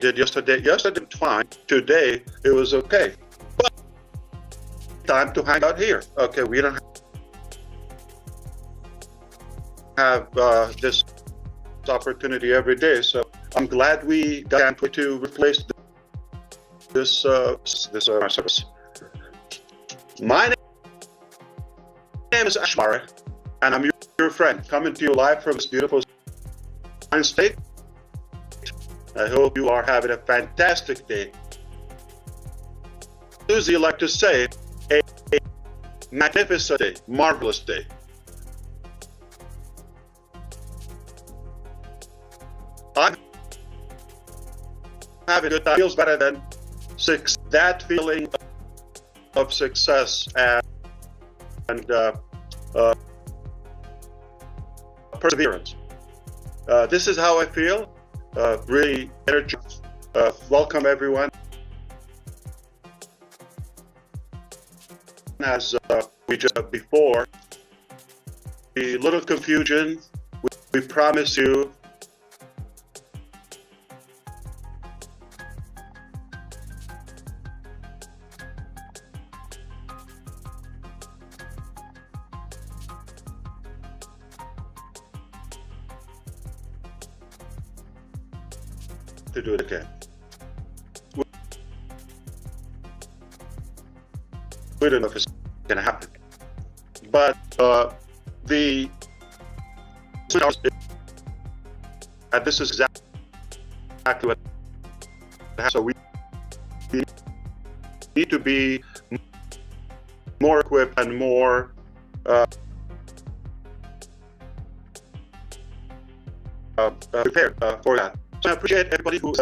did yesterday. Yesterday fine. Today it was okay. But time to hang out here. Okay, we don't have this opportunity every day, so I'm glad we got to replace this service. My name is Ashmar, and I'm your friend, coming to you live from this beautiful state. I hope you are having a fantastic day. Susie like to say, a magnificent day, marvelous day. I'm having a good time. Feels better than that feeling of success and perseverance. This is how I feel. Really energized. Welcome everyone. As we just before, a little confusion. We promise you to do it again. We don't know if it's going to happen, but and this is exactly what happened. So we need to be more equipped and more prepared for that. So I appreciate everybody who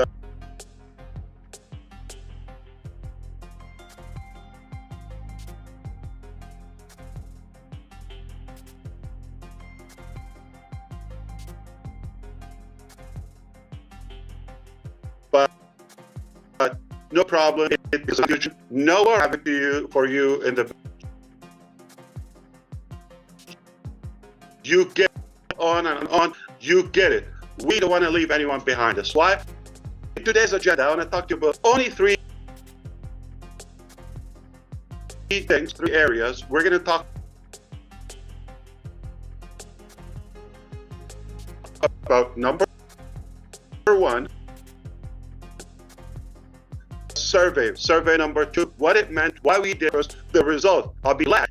but no problem. It is a future. No more having for you in the. You get on and on. You get it. We don't want to leave anyone behind. That's why in today's agenda, I want to talk to you about only three things, three areas. We're going to talk about number one, survey number two, what it meant, why we did first, the result. I'll be glad.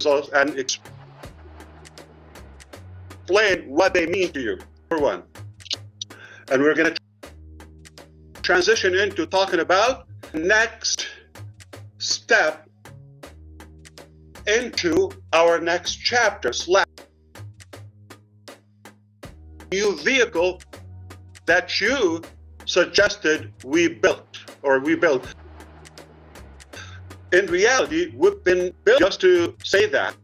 and explain what they mean to you, for one. And we're going to transition into talking about next step into our next chapter, new vehicle that you suggested we built. In reality, we've been built just to say that.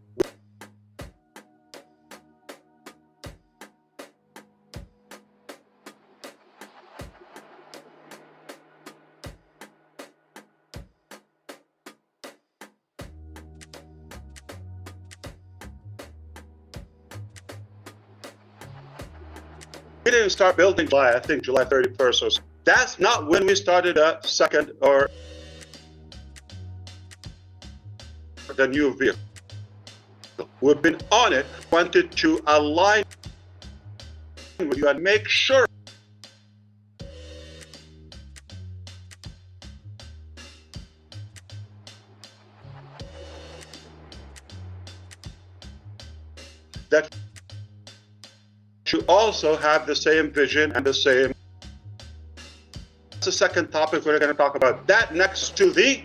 We didn't start building July, I think July 31st or so. That's not when we started a second or the new vehicle. We've been on it, wanted to align with you and make sure that you also have the same vision and the same. That's the second topic we're going to talk about. That next to the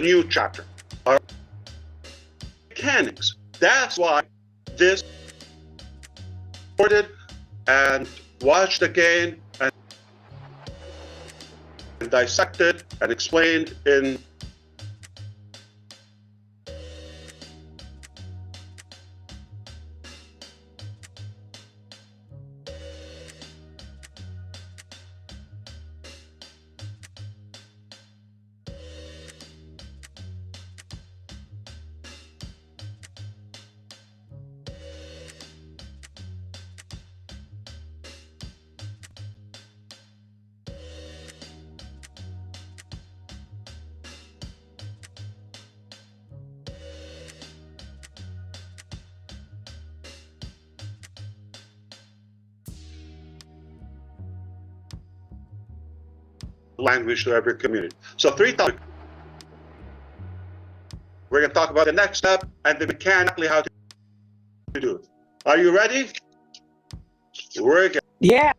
new chapter. Our mechanics. That's why this recorded and watched again and dissected and explained in language to every community. So 3 topics. We're going to talk about the next step and the mechanically how to do it. Are you ready? We're good. Yeah,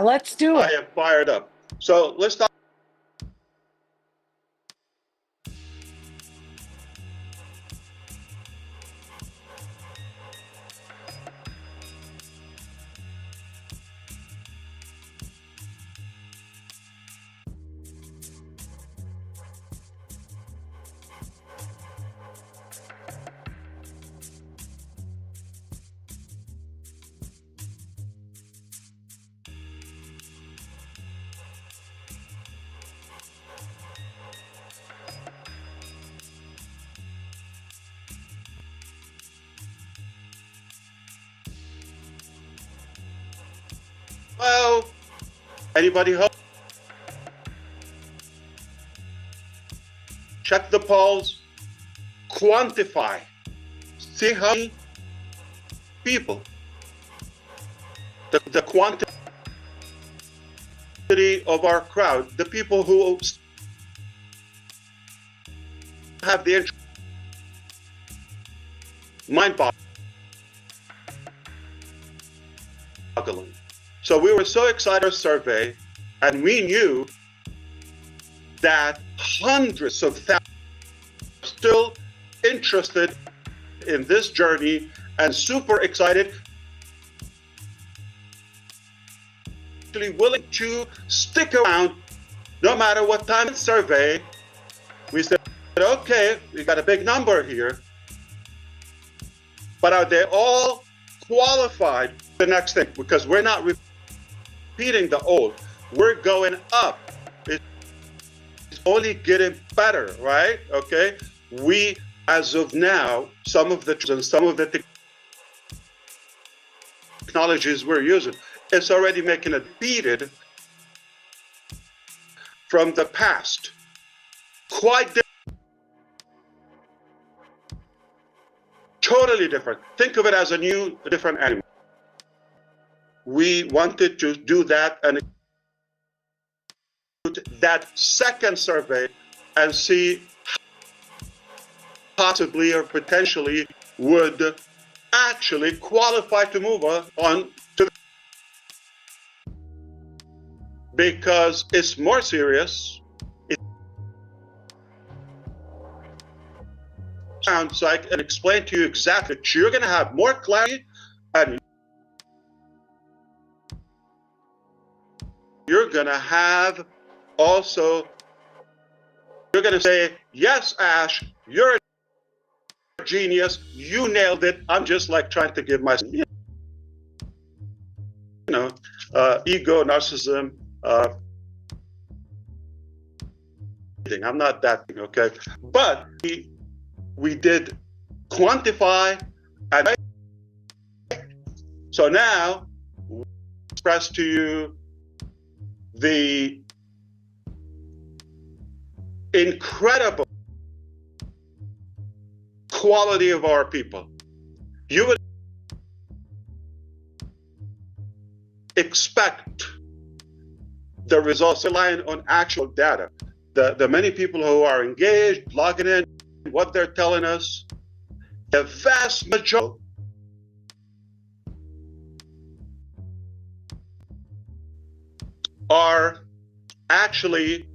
let's do I it. am fired up. So let's talk. Well, anybody home? Check the polls, quantify, see how many people, the quantity of our crowd, the people who have the interest, mind-boggling. So we were so excited our survey, and we knew that hundreds of thousands are still interested in this journey and super excited, actually willing to stick around no matter what time in the survey. We said, okay, we got a big number here, but are they all qualified for the next thing? Because we're not repeating the old, we're going up. It's only getting better, right? Okay, we, as of now, some of the technologies we're using, it's already making it beated from the past. Quite different totally different. Think of it as a new, different animal. We wanted to do that and that second survey and see possibly or potentially would actually qualify to move on to, because it's more serious. It sounds like, and explain to you exactly, you're going to have more clarity and you're going to have also, you're going to say, yes, Ash, you're a genius, you nailed it. I'm just like trying to give myself, ego, narcissism. I'm not that, okay? But we did quantify, and so now we express to you the incredible quality of our people. You would expect the results relying on actual data. The many people who are engaged, logging in, what they're telling us, the vast majority are actually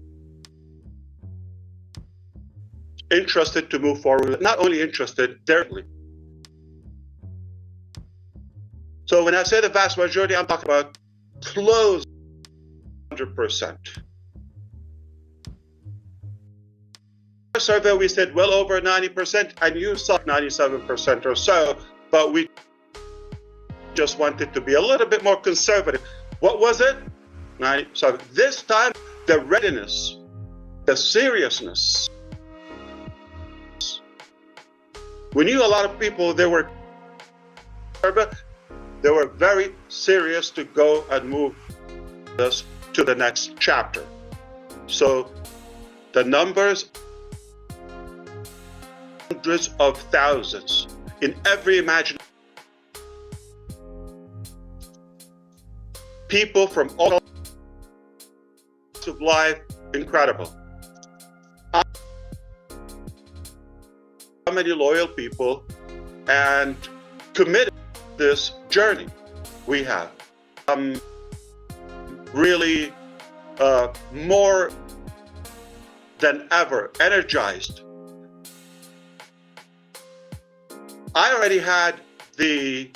interested to move forward. Not only interested, they're. So when I say the vast majority, I'm talking about close to 100%. Survey, we said well over 90%, and you saw 97% or so, but we just wanted to be a little bit more conservative. What was it? 90. So this time, the readiness, the seriousness. We knew a lot of people, they were very serious to go and move us to the next chapter. So the numbers, hundreds of thousands in every imaginable, people from all walks of life, incredible. How many loyal people and committed to this journey we have. Really more than ever energized. I already had the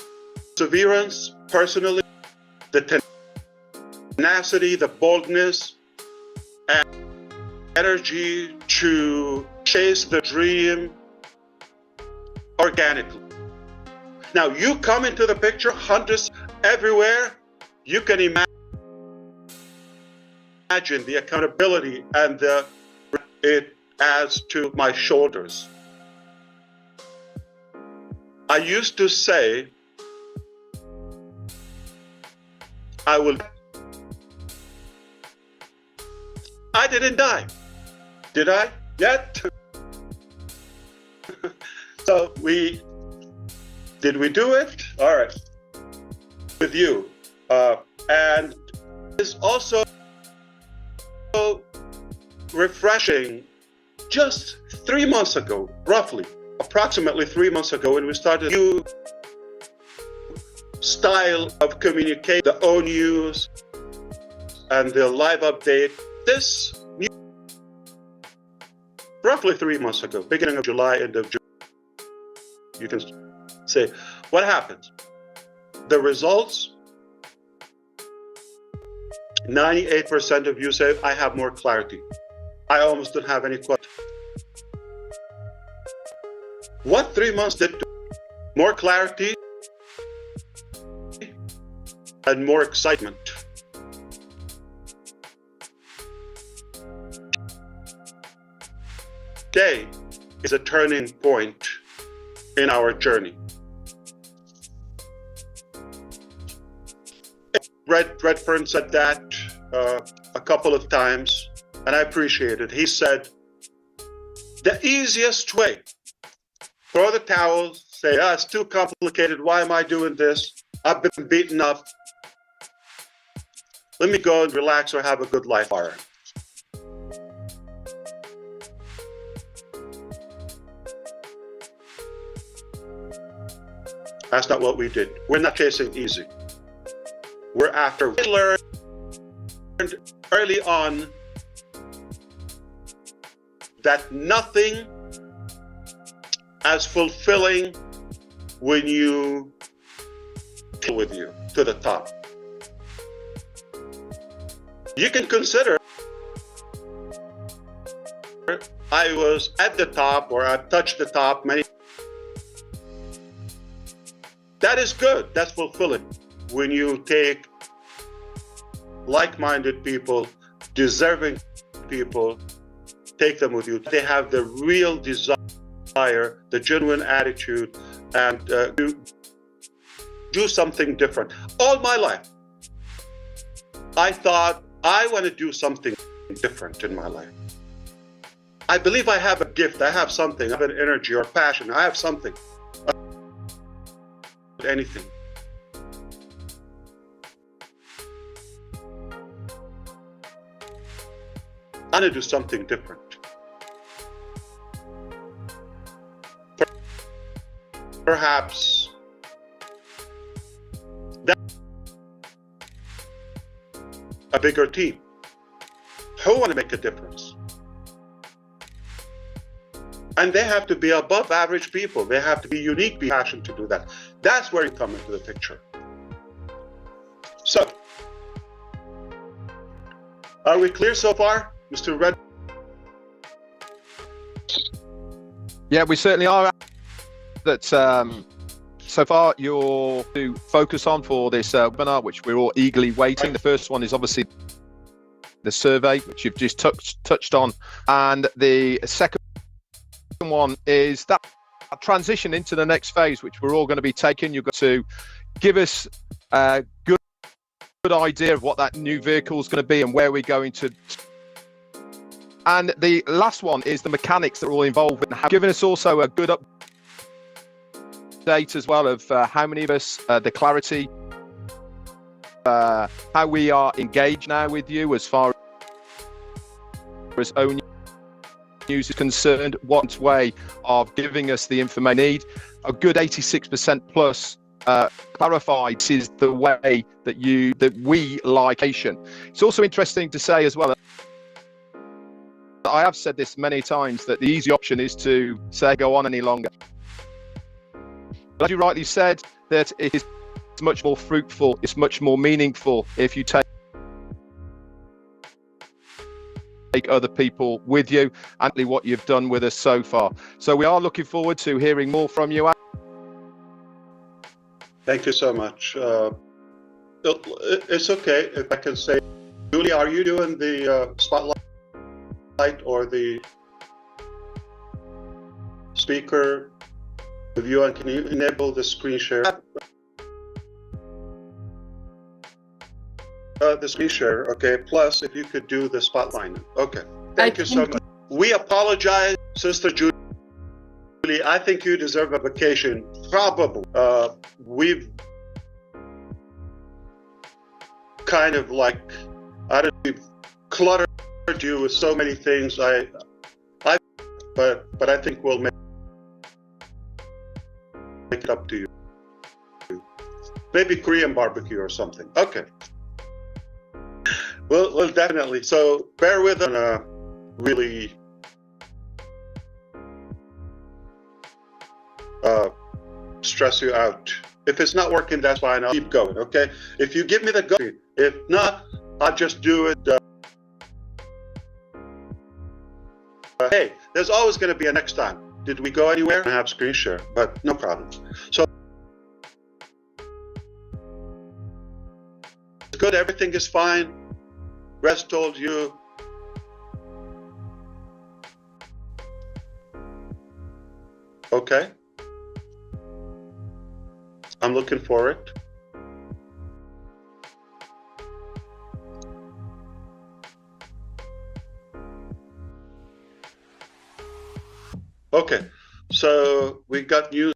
perseverance personally, the tenacity, the boldness, and energy to chase the dream organically. Now you come into the picture, hundreds everywhere. You can imagine the accountability and it adds to my shoulders. I used to say, I didn't die. Did I yet? So did we do it? All right, with you. And it's also refreshing. Just 3 months ago, approximately 3 months ago, when we started a new style of communication, the O News and the live update, this new, roughly 3 months ago, beginning of July, end of June, you can say, what happens? The results, 98% of you say, I have more clarity. I almost don't have any questions. What 3 months did? More clarity and more excitement. Today is a turning point in our journey. Redfern said that a couple of times, and I appreciate it. He said, the easiest way, throw the towels say, it's too complicated. Why am I doing this? I've been beaten up. Let me go and relax or have a good life. That's not what we did. We're not chasing easy. We're after. We learned early on that nothing as fulfilling when you deal with you to the top. You can consider I was at the top or I touched the top many. That is good. That's fulfilling. When you take like-minded people, deserving people, take them with you. They have the real desire, the genuine attitude, and do something different. All my life, I thought I want to do something different in my life. I believe I have a gift. I have something. I have an energy or passion. I have something. Anything. I want to do something different. Perhaps that a bigger team who want to make a difference. And they have to be above average people. They have to be unique, be passionate to do that. That's where you come into the picture. So, are we clear so far, Mr. Red? Yeah, we certainly are. That so far you're to focus on for this webinar, which we're all eagerly waiting. The first one is obviously the survey, which you've just touched on, and the second one is that transition into the next phase, which we're all going to be taking. You've got to give us a good idea of what that new vehicle is going to be and where we're going to. And the last one is the mechanics that are all involved with, and giving us also a good update as well of how many of us, the clarity, how we are engaged now with you as far as ONET News is concerned, what way of giving us the information we need. A good 86% plus clarified this is the way that we like Asian. It's also interesting to say as well, I have said this many times, that the easy option is to say go on any longer. But as you rightly said, that it is much more fruitful, it's much more meaningful if you take other people with you, and what you've done with us so far. So we are looking forward to hearing more from you. Thank you so much. It's okay if I can say, Julie, are you doing the spotlight or the speaker review, and can you enable the screen share? The screen share, okay. Plus, if you could do the spotlight. Okay, thank you so much. We apologize, Sister Julie. I think you deserve a vacation. Probably. We've kind of like, I don't know, we've cluttered you with so many things. But I think we'll make it up to you. Maybe Korean barbecue or something. Okay. Well, definitely. So bear with us. Really stress you out. If it's not working, that's fine. I'll keep going. Okay. If you give me the go, if not, I'll just do it. Hey, there's always going to be a next time. Did we go anywhere? I have screen share, but no problem. So good. Everything is fine. Rest told you. Okay. I'm looking for it. Okay. So we got news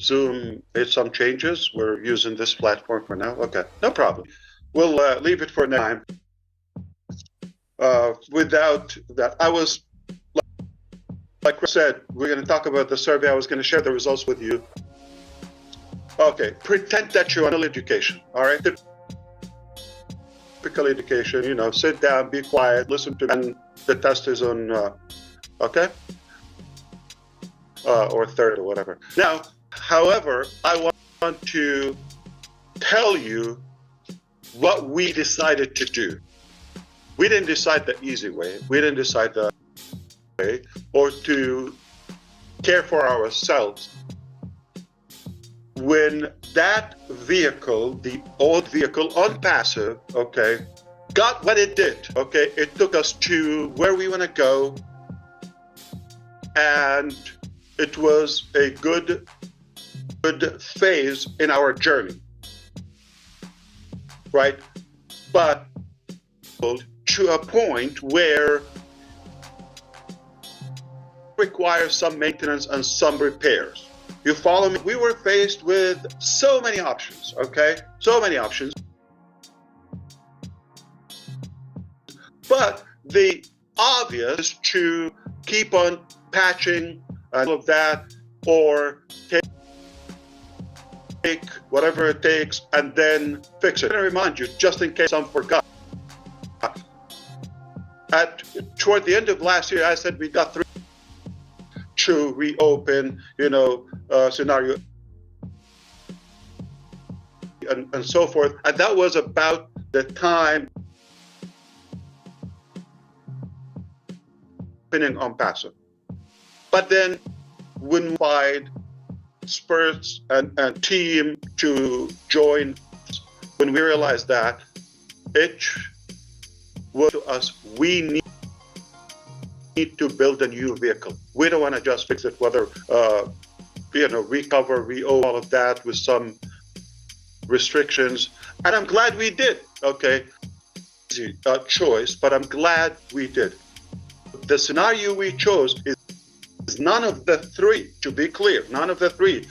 Zoom made some changes. We're using this platform for now. Okay, no problem. We'll leave it for now. Without that, I was, like Chris said, we're going to talk about the survey. I was going to share the results with you. Okay, pretend that you're on education, all right? Typical education, you know, sit down, be quiet, listen to, and the test is on, okay? Or third or whatever. Now, however, I want to tell you what we decided to do. We didn't decide the easy way. We didn't decide the way or to care for ourselves. When that vehicle, the old vehicle on passive, okay, got what it did, okay, it took us to where we want to go, and it was a good phase in our journey, right? But to a point where requires some maintenance and some repairs. You follow me? We were faced with so many options, okay? So many options. But the obvious is to keep on patching all of that, or take whatever it takes and then fix it. I'm going to remind you, just in case some forgot. Toward the end of last year, I said we got 3 to reopen, you know, scenario and so forth. And that was about the time opening on passive. But then when we find spurts and team to join, when we realized that it was to us, we need to build a new vehicle. We don't want to just fix it, whether you know, recover, re-own all of that with some restrictions. And I'm glad we did. Okay, easy choice, but I'm glad we did. The scenario we chose is none of the 3. To be clear, none of the 3.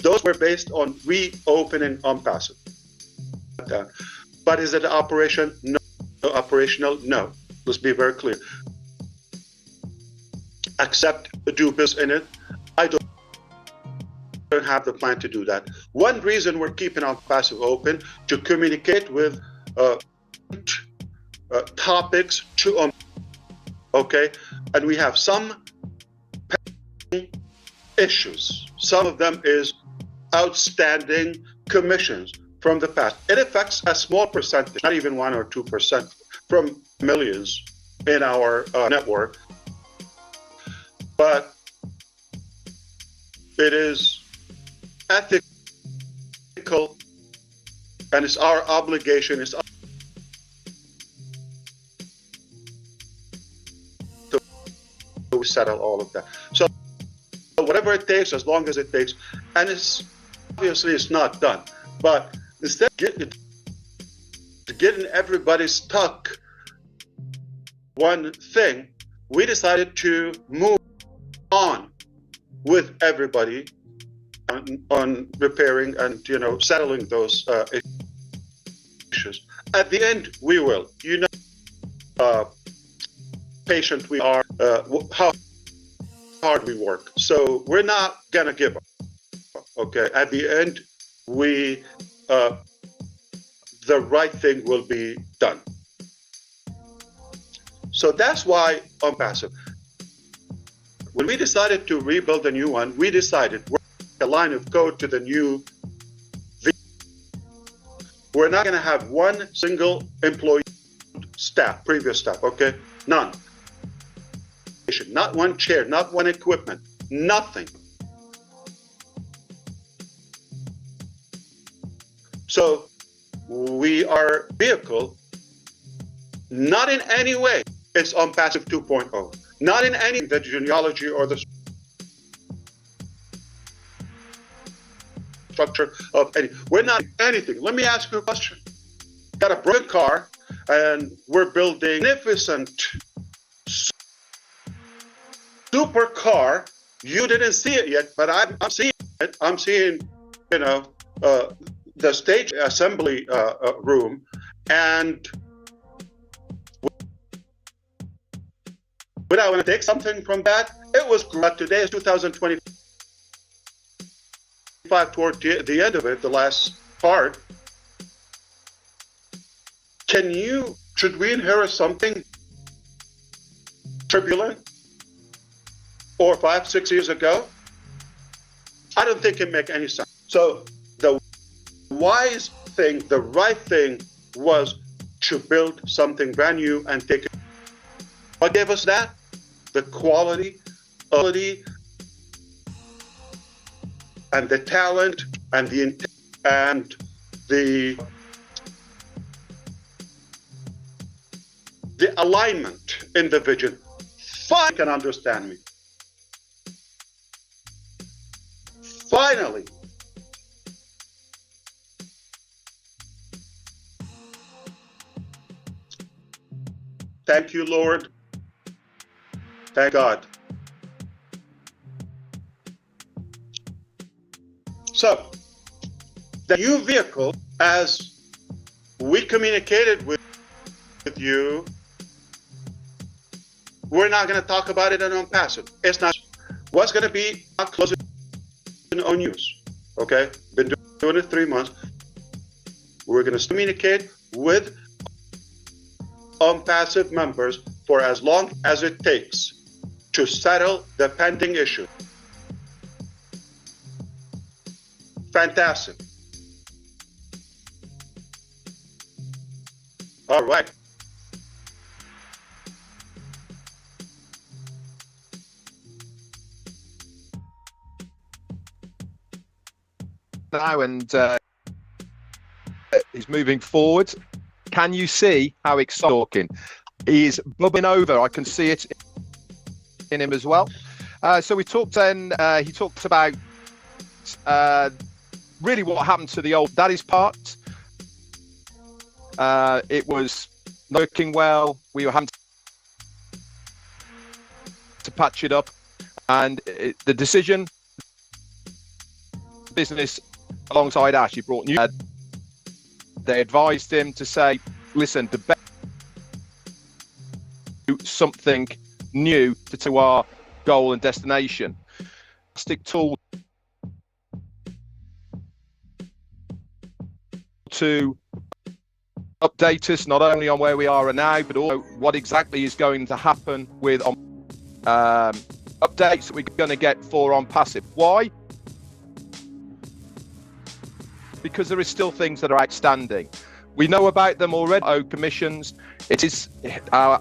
Those were based on reopening on passive. But is it operation? No. Operational? No. Let's be very clear. Accept do business in it. I don't have the plan to do that. One reason we're keeping on passive open to communicate with topics to okay, and we have some issues. Some of them is outstanding commissions from the past. It affects a small percentage, not even 1 or 2% from millions in our network. But it is ethical, and it's our obligation, it's to settle all of that. So whatever it takes, as long as it takes, and it's obviously it's not done. But instead of getting everybody stuck one thing, we decided to move on with everybody on repairing and, you know, settling those issues. At the end, we will. You know, patient we are, how hard we work. So we're not gonna give up. Okay. At the end, we the right thing will be done. So that's why on passive. When we decided to rebuild a new one, we decided a line of code to the new. We're not going to have one single employee staff, previous staff, okay? None. Not one chair, not one equipment, nothing. So we are vehicle, not in any way, it's on passive 2.0. Not in any the genealogy or the structure of any. We're not anything. Let me ask you a question. Got a broken car, and we're building a magnificent super car You didn't see it yet, but I'm seeing it. I'm seeing, the stage assembly room, and would I want to take something from that? It was great. Today is 2025, toward the end of it, the last part. Should we inherit something turbulent 4, 5, 6 years ago? I don't think it makes any sense. So the wise thing, the right thing was to build something brand new and take it. What gave us that? The quality, and the talent, and the intent, and the alignment in the vision. Finally, can understand me. Finally. Thank you, Lord. Thank God. So, the new vehicle, as we communicated with you, we're not going to talk about it on passive. It's not what's going to be closing on news. Okay, been doing it 3 months. We're going to communicate with passive members for as long as it takes to settle the pending issue. Fantastic. All right. Now, and he's moving forward. Can you see how exciting? He's bubbling over. I can see it in him as well. So we talked then, he talked about really what happened to the old daddy's part. It was not working well. We were having to patch it up. And the decision, business alongside Ash, he brought new. They advised him to say, listen, the best something new to our goal and destination. Stick tool to update us not only on where we are now, but also what exactly is going to happen with updates that we're going to get for on passive. Why? Because there is still things that are outstanding. We know about them already. Commissions. It is our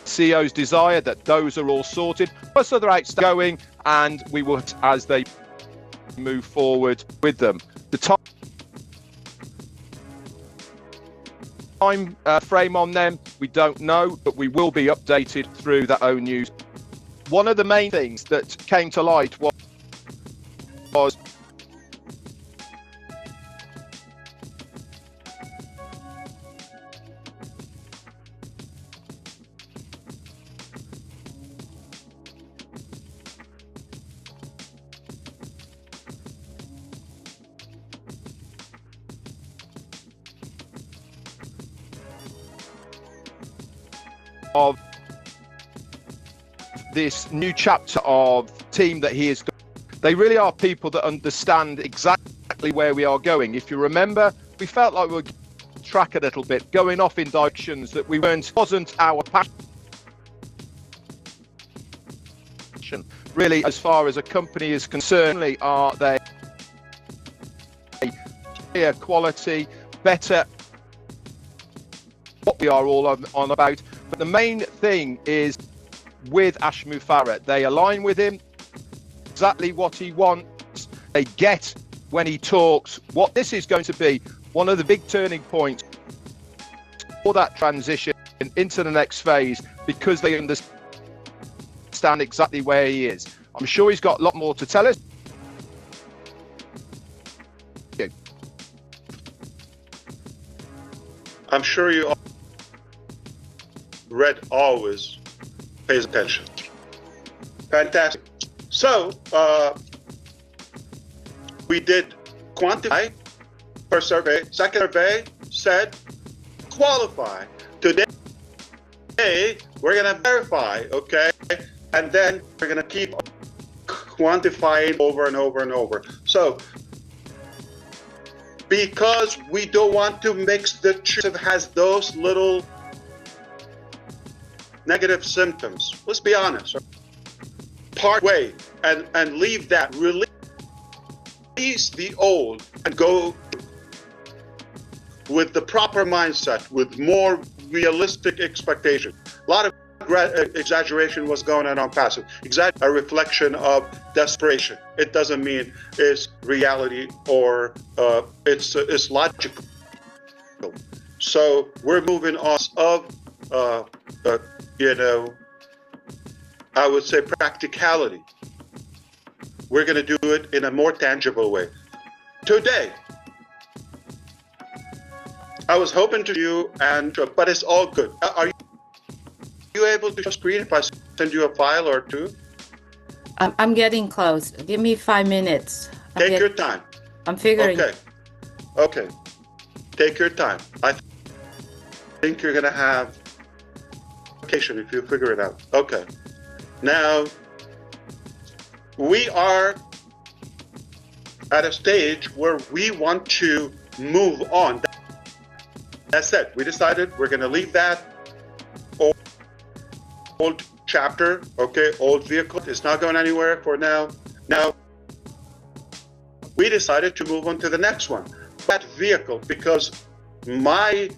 CEO's desire that those are all sorted. Plus other outstanding, and we will as they move forward with them. The time frame on them, we don't know, but we will be updated through that own news. One of the main things that came to light was of this new chapter of team that he has got. They really are people that understand exactly where we are going. If you remember, we felt like we were track a little bit, going off in directions that we wasn't our passion. Really, as far as a company is concerned, are they higher quality, better, what we are all on about. But the main thing is with Ash Mufareh, they align with him, exactly what he wants. They get when he talks what this is going to be one of the big turning points for that transition into the next phase, because they understand exactly where he is. I'm sure he's got a lot more to tell us. I'm sure you are red always pays attention. Fantastic. So we did quantify first survey. Second survey said qualify. Today we're gonna verify, okay? And then we're gonna keep quantifying over and over and over. So because we don't want to mix the two, it has those little negative symptoms. Let's be honest. Part way and leave that. Release the old and go with the proper mindset, with more realistic expectation. A lot of exaggeration was going on passive. A reflection of desperation. It doesn't mean it's reality or it's logical. So we're moving on of I would say practicality. We're going to do it in a more tangible way. Today, I was hoping to you, but it's all good. Are you able to screen if I send you a file or two? I'm getting close. Give me 5 minutes. Take your time. I'm figuring. Okay. Take your time. I think you're going to have vacation if you figure it out. Okay. Now, we are at a stage where we want to move on. That's it. We decided we're going to leave that old chapter, okay, old vehicle. It's not going anywhere for now. Now, we decided to move on to the next one. That vehicle, because my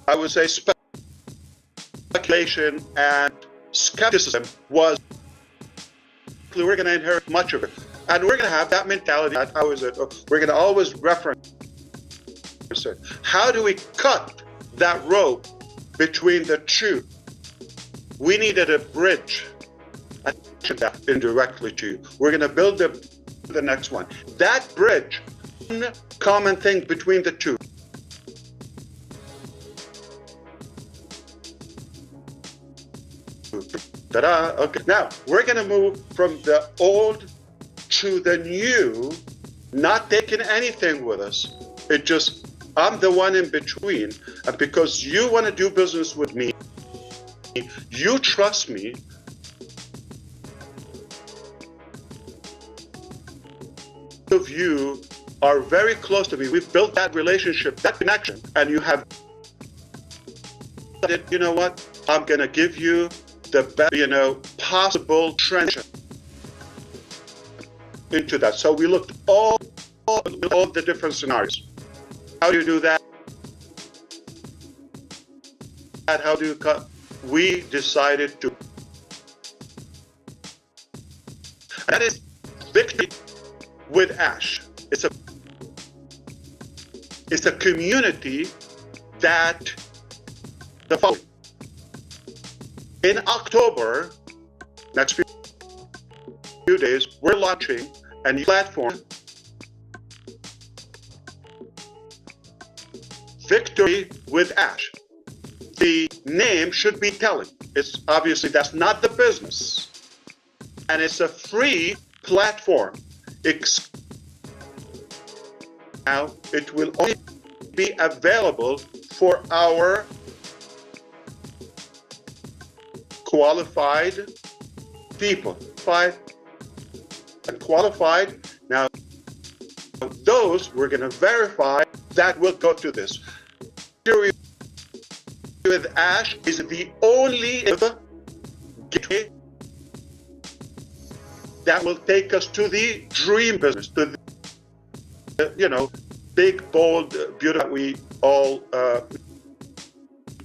I would say speculation and skepticism was we're going to inherit much of it. And we're going to have that mentality that we're going to always reference it. How do we cut that rope between the two? We needed a bridge. I mentioned that indirectly to you. We're going to build the next one. That bridge, one common thing between the two. Ta-da! Okay, now we're going to move from the old to the new, not taking anything with us. It just, I'm the one in between. And because you want to do business with me, you trust me, of you are very close to me. We've built that relationship, that connection, and you have said, you know what? I'm going to give you the best, possible transition into that. So we looked all the different scenarios. How do you do that? How do you cut? We decided to. That is victory with Ash. It's a community that the following. In October, next few days, we're launching a new platform, Victory with Ash. The name should be telling. It's obviously that's not the business, and it's a free platform. Now it will only be available for our qualified people. Qualified. Now, those we're going to verify that will go to this. Victory with Ash is the only gateway that will take us to the dream business, to the, big, bold, beautiful that we all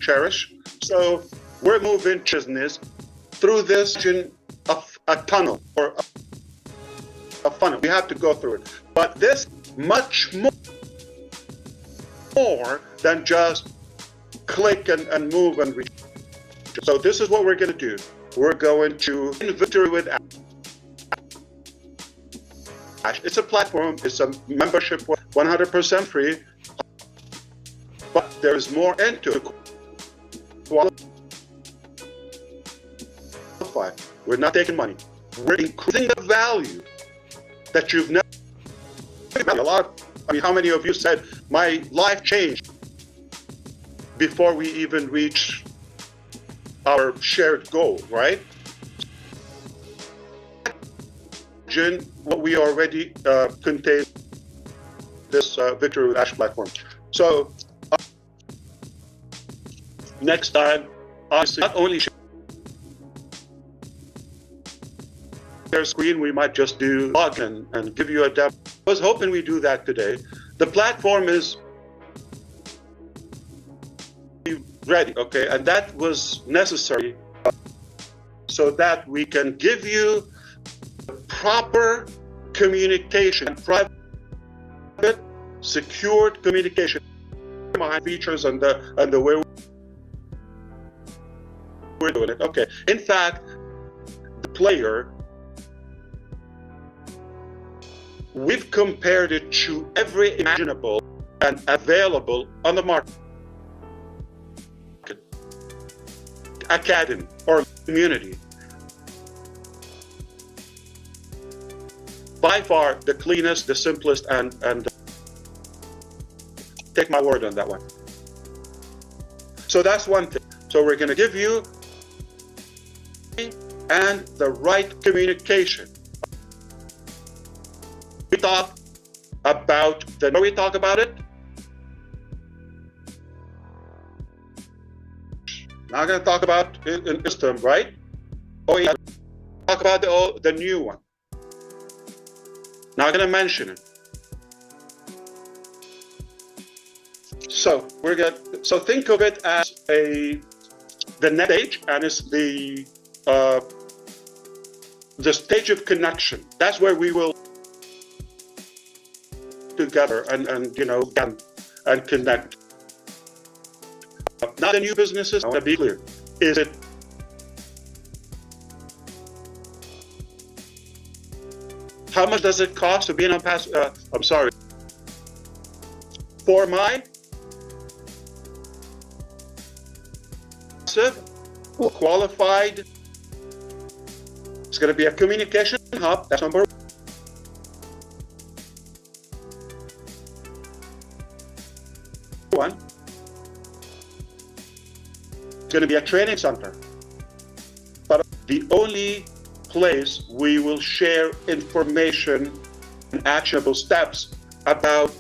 cherish. So we're moving business through this a tunnel or a funnel. We have to go through it. But this much more than just click and move and reach. So this is what we're going to do. We're going to Victory with Ash. It's a platform. It's a membership, 100% free. there is more into it. Qualify. We're not taking money. We're increasing the value that you've never. How many of you said my life changed before we even reach our shared goal, right? Imagine what we already contain this Victory with Ash platform. So next time, honestly, not only share screen, we might just do login and give you a demo. I was hoping we do that today. The platform is ready, okay, and that was necessary so that we can give you the proper communication, private, secured communication behind features and the way we're doing it. Okay, in fact, the player, we've compared it to every imaginable and available on the market academy or community. By far the cleanest, the simplest, and take my word on that one. So that's one thing. So we're going to give you and the right communication. We talk about we talk about it. Now I'm going to talk about in system, right? Oh yeah, talk about the new one. Now I'm going to mention it. So so think of it as the next stage, and it's the stage of connection. That's where we will together and connect. Not the new businesses. I want to be clear. Is it how much does it cost to be in a pass? I'm sorry. For my qualified, it's going to be a communication hub. That's number one. It's going to be a training center, but the only place we will share information and actionable steps about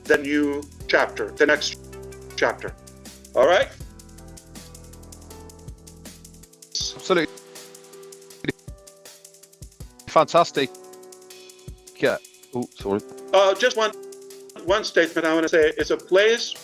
the new chapter, the next chapter. All right? Absolutely. Fantastic. Yeah. Oh, sorry. Just one statement I want to say. It's a place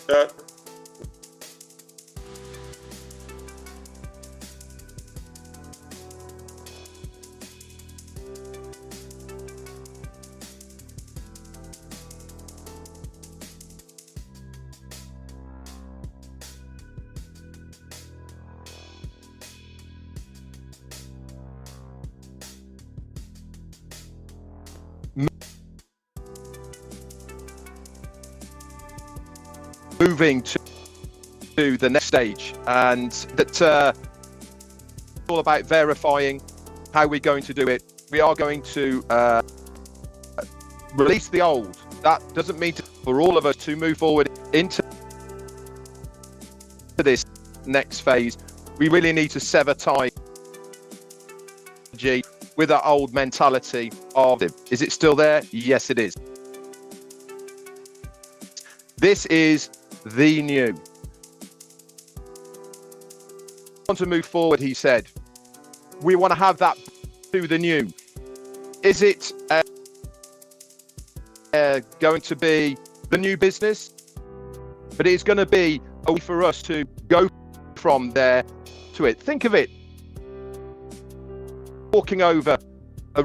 moving to the next stage, and that's all about verifying how we're going to do it. We are going to release the old. That doesn't mean for all of us to move forward into this next phase. We really need to sever ties with our old mentality of it. Is it still there? Yes, it is. This is the new. Want to move forward, he said. We want to have that to the new. Is it going to be the new business? But it's going to be a way for us to go from there to it. Think of it. Walking over a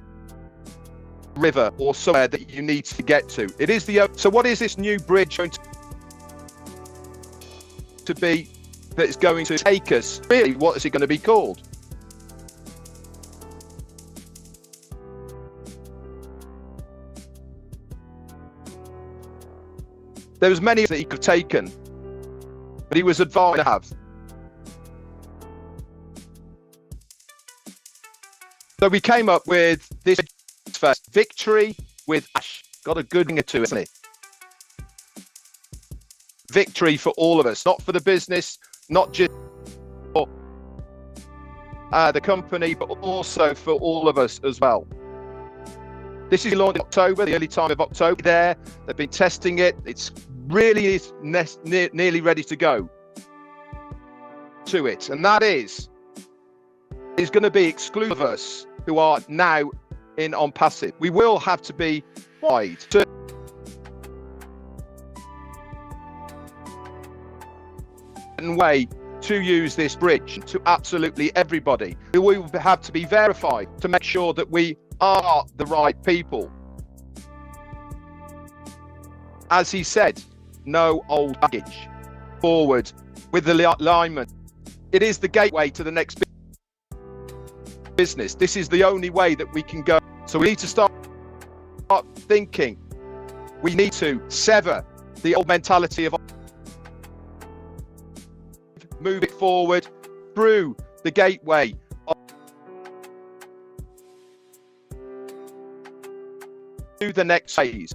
river or somewhere that you need to get to. It is the. So what is this new bridge going to be that's going to take us? Really, what is it going to be called? There was many that he could have taken, but he was advised to have. So we came up with this first victory with Ash. Got a good ring to it, isn't it? Victory for all of us, not for the business, not just for the company, but also for all of us as well. This is launched in October, the early time of October. They've been testing it. It's really nearly ready to go to it, and that is going to be exclusive of us who are now in on passive. We will have to be wide way to use this bridge to absolutely everybody. We will have to be verified to make sure that we are the right people. As he said, no old baggage, forward with the alignment. It is the gateway to the next business. This is the only way that we can go. So we need to start thinking. We need to sever the old mentality of move it forward through the gateway to the next phase.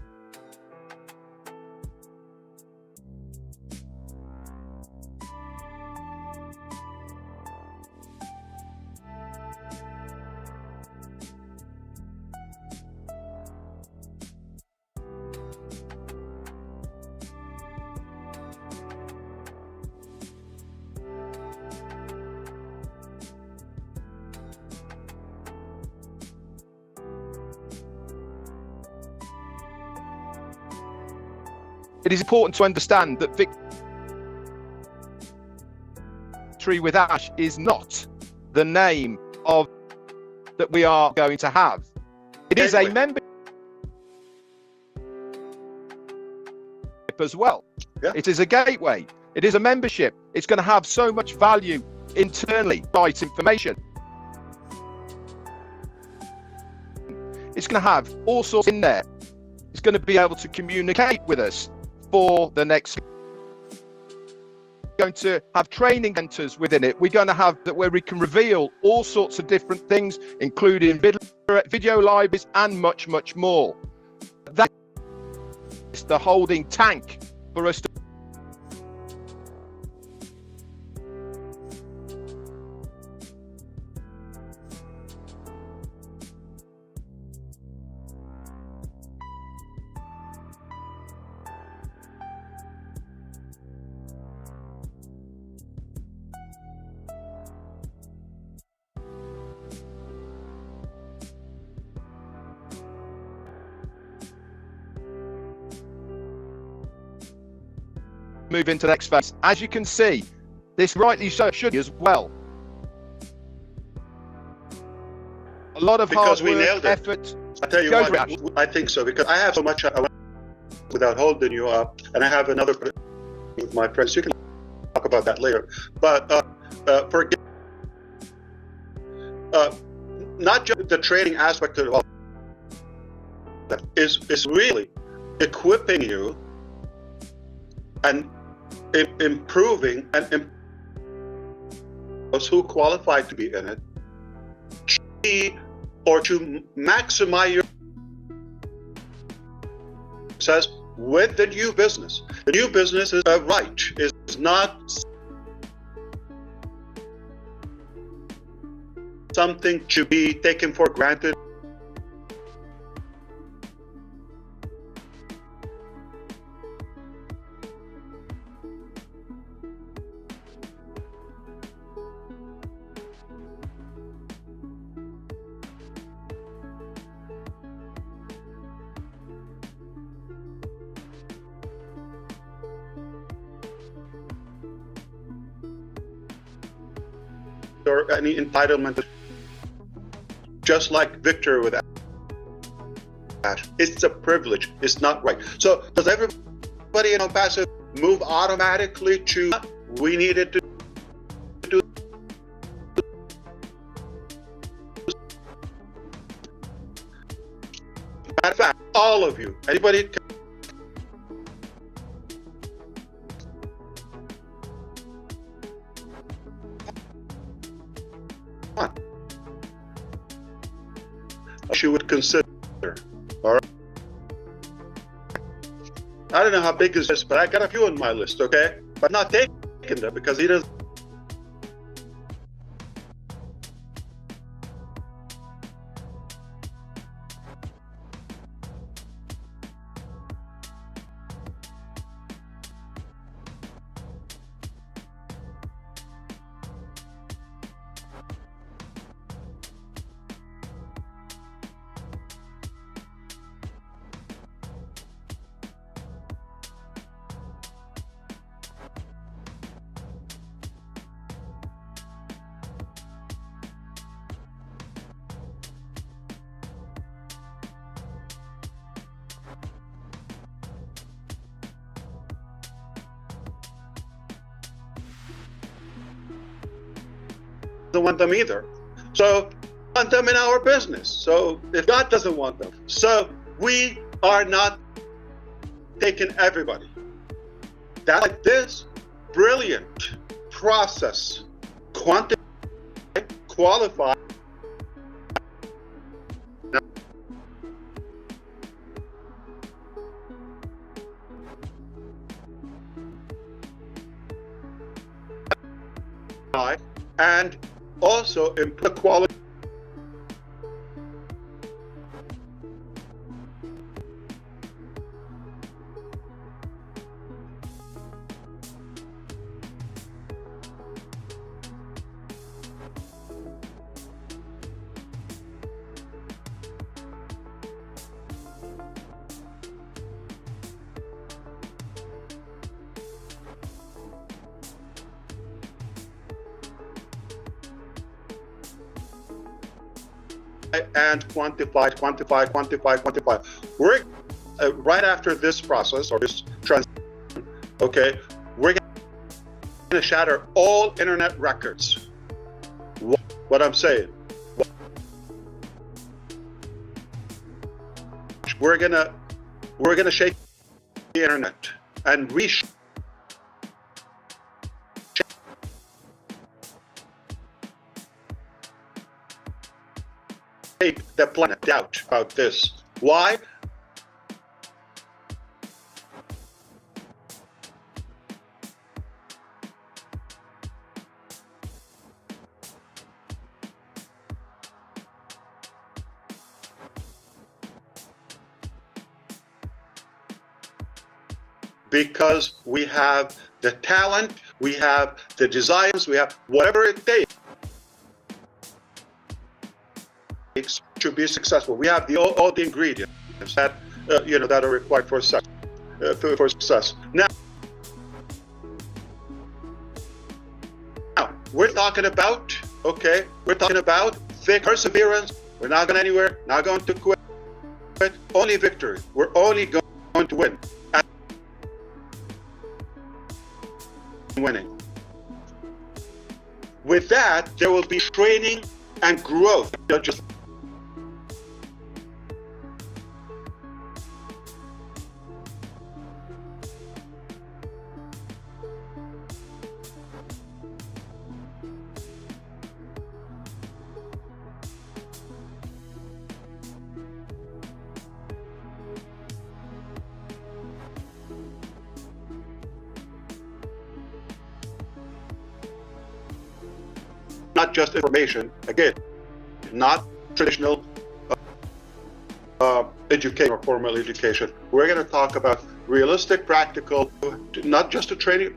It is important to understand that victory with Ash is not the name of that we are going to have. It is a membership as well. Yeah. It is a gateway. It is a membership. It's going to have so much value internally, right information. It's going to have all sorts in there. It's going to be able to communicate with us for the next. We're going to have training centers within it. We're going to have that where we can reveal all sorts of different things, including video libraries and much, much more. That is the holding tank for us to move into the next phase. As you can see, this rightly so should be as well. A lot of hard work, effort. I tell you what, I think so, because I have so much I want without holding you up, and I have another with my friends. You can talk about that later. But for not just the training aspect of all that is really equipping you and improving and those who qualify to be in it, or to maximize your success with the new business. The new business is right, is not something to be taken for granted. Or any entitlement, just like Victor with Ash. It's a privilege. It's not right. So does everybody in passive move automatically to we needed to do? Matter of fact, all of you, anybody she would consider. All right. I don't know how big is this, but I got a few on my list, okay? But not taking them because he doesn't. Doesn't want them either. So want them in our business. So if God doesn't want them, so we are not taking everybody. That like this brilliant process, quantify, qualify. And also improve quality. And quantify. We're right after this process or this transition, okay, we're going to shatter all internet records. What I'm saying, we're gonna shake the internet and reshape the planet out about this. Why? Because we have the talent, we have the desires, we have whatever it takes to be successful. We have all the ingredients that that are required for success. Now we're talking about perseverance. We're not going anywhere. Not going to quit. Only victory. We're only going to win. Winning. With that, there will be training and growth. Just not just information, again, not traditional education or formal education. We're going to talk about realistic, practical, not just a training.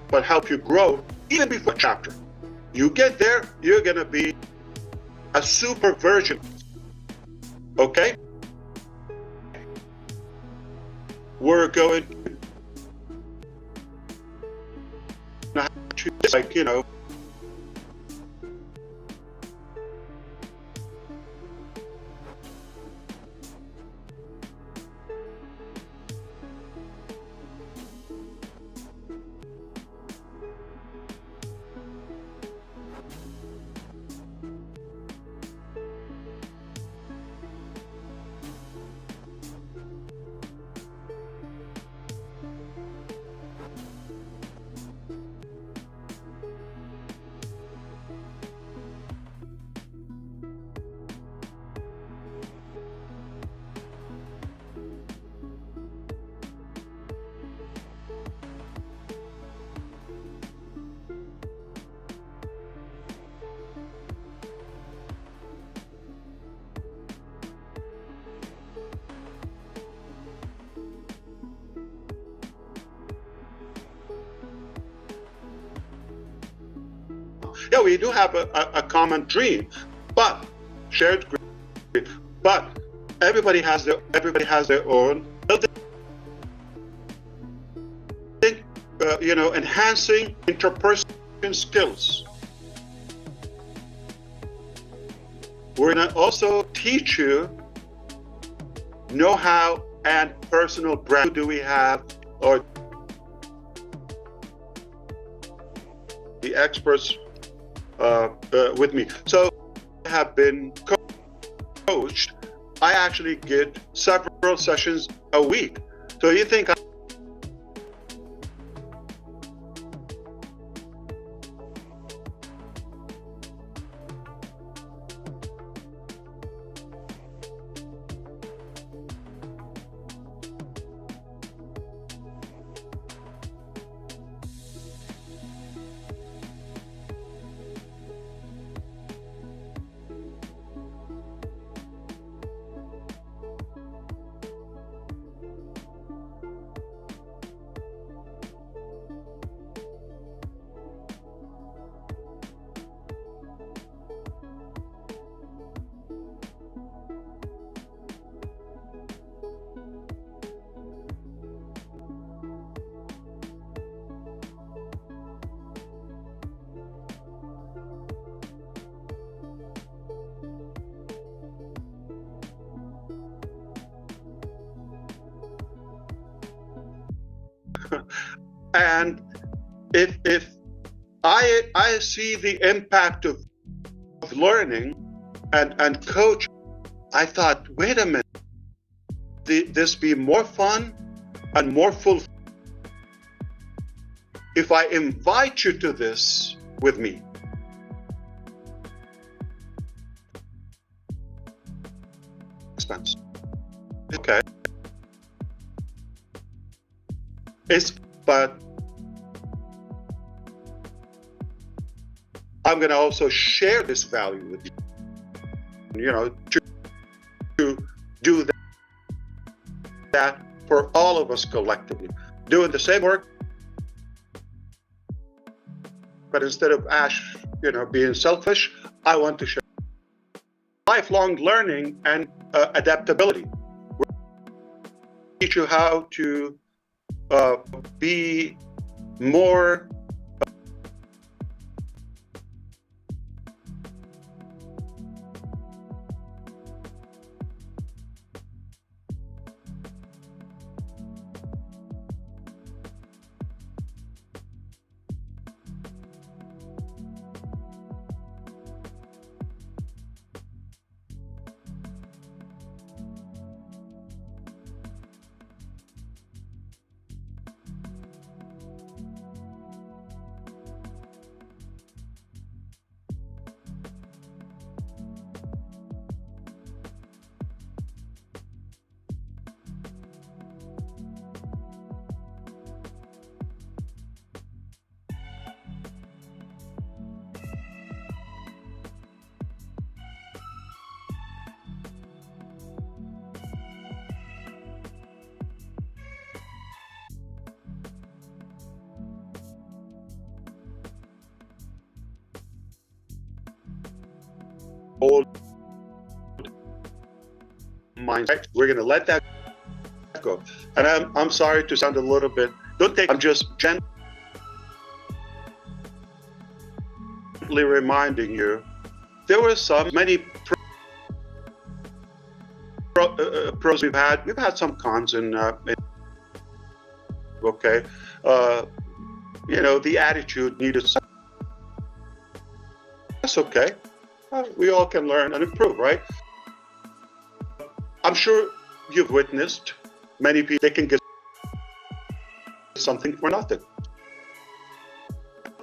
But help you grow even before chapter. You get there, you're going to be a super version, okay? We're going to, Yeah, we do have a common dream, but shared dream. But everybody has their own building, enhancing interpersonal skills. We're going to also teach you know-how and personal brand. Who do we have, or the experts with me? So I have been coached. I actually get several sessions a week. So you think and if I see the impact of learning and coach, I thought, wait a minute, this be more fun and more fulfilling if I invite you to this with me. Expense. Okay. But I'm going to also share this value with you, to do that for all of us collectively, doing the same work, but instead of Ash, being selfish, I want to share lifelong learning and adaptability. We'll teach you how to be more old mindset. We're going to let that go. And I'm sorry to sound a little bit, I'm just gently reminding you, there were many pros we've had. We've had some cons okay. The attitude needed. That's okay. We all can learn and improve, right? I'm sure you've witnessed many people, they can get something for nothing.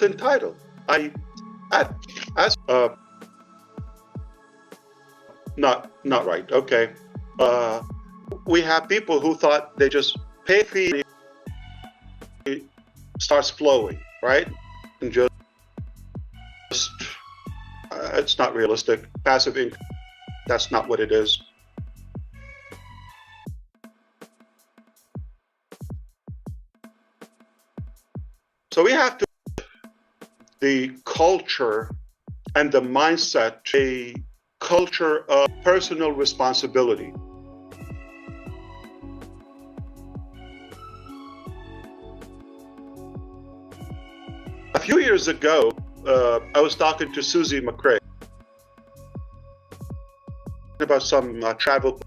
Entitled. Not right. Okay. We have people who thought they just pay fee, it starts flowing, right? And just it's not realistic. Passive income, that's not what it is. So we have to, the culture and the mindset, a culture of personal responsibility. A few years ago, I was talking to Susie McCrae about some travel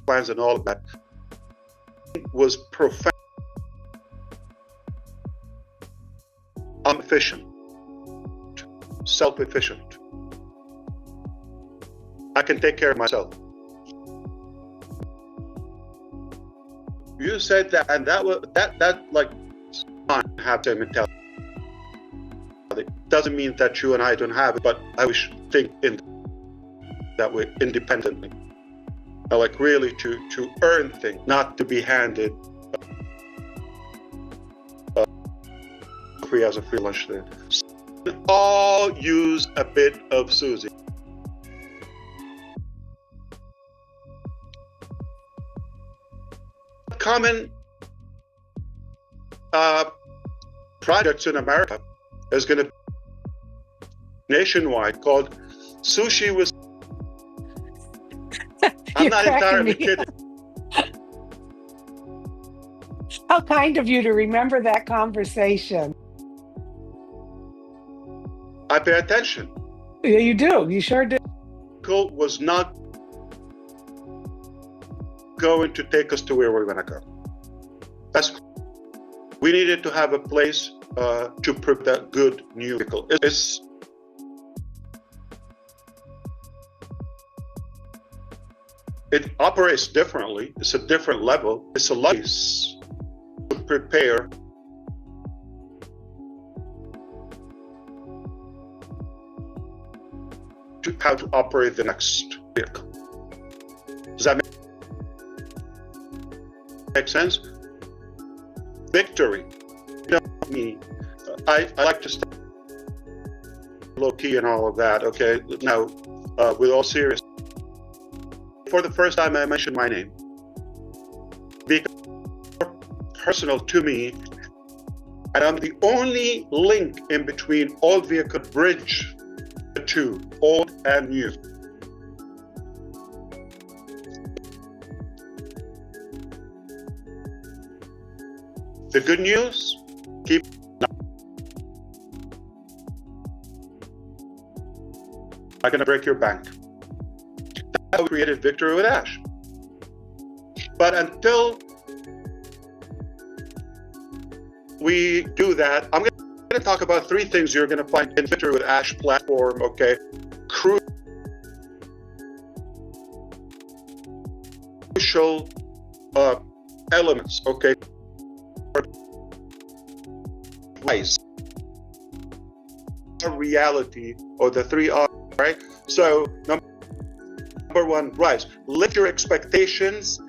plans and all of that. It was profound, efficient, self-efficient. I can take care of myself. You said that, and that was that like have the mentality. Doesn't mean that you and I don't have it, but I wish think in that way independently. I like really to earn things, not to be handed free as a free lunch there. All use a bit of Susie. Common projects in America is going to be nationwide called Sushi with. I'm not entirely kidding. How kind of you to remember that conversation. I pay attention. Yeah, you do. You sure do. Was not going to take us to where we're going to go. We needed to have a place to prep that good new vehicle. It operates differently. It's a different level. It's a place to prepare to how to operate the next vehicle. Does that make sense? Victory. You know me. I like to stay low key and all of that. Okay. Now, with all seriousness, for the first time, I mentioned my name because it's personal to me, and I'm the only link in between all vehicle bridge the two, old and new. The good news, keep. I'm gonna break your bank. We created Victory with Ash. But until we do that, I'm going to talk about three things you're going to find in Victory with Ash platform, okay? Crucial elements, okay? Reality, or the three R, right? So, Number one, rise. Lift your expectations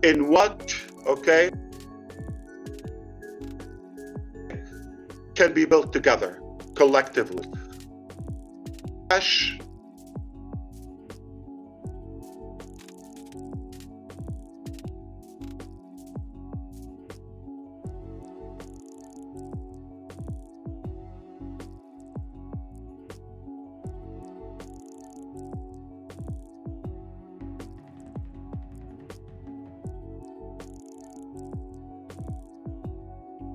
in what, okay, can be built together, collectively. Ash.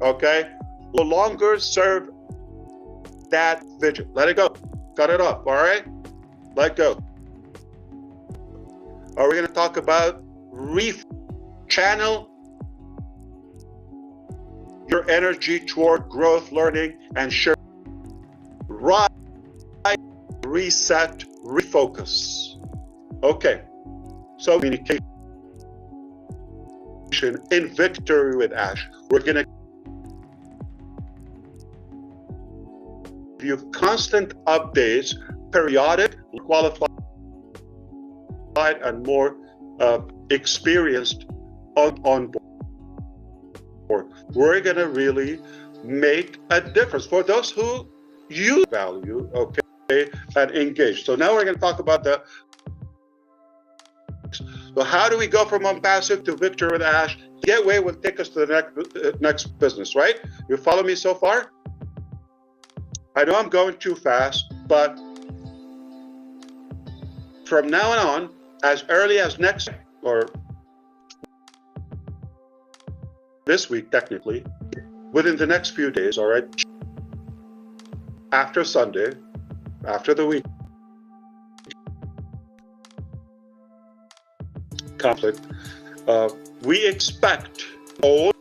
Okay, no longer serve that vision. Let it go. Cut it off. All right, let go. Are we going to talk about channel your energy toward growth, learning, and share? Right, reset, refocus. Okay, so communication in Victory with Ash. We're going to you constant updates, periodic, qualified, and more experienced on board. We're going to really make a difference for those who use value, okay, and engage. So now we're going to talk about the. So how do we go from unpassive to Victory with Ash? Gateway will take us to the next business, right? You follow me so far? I know I'm going too fast, but from now on, as early as next or this week, technically, within the next few days, all right, after Sunday, after the week conflict, we expect all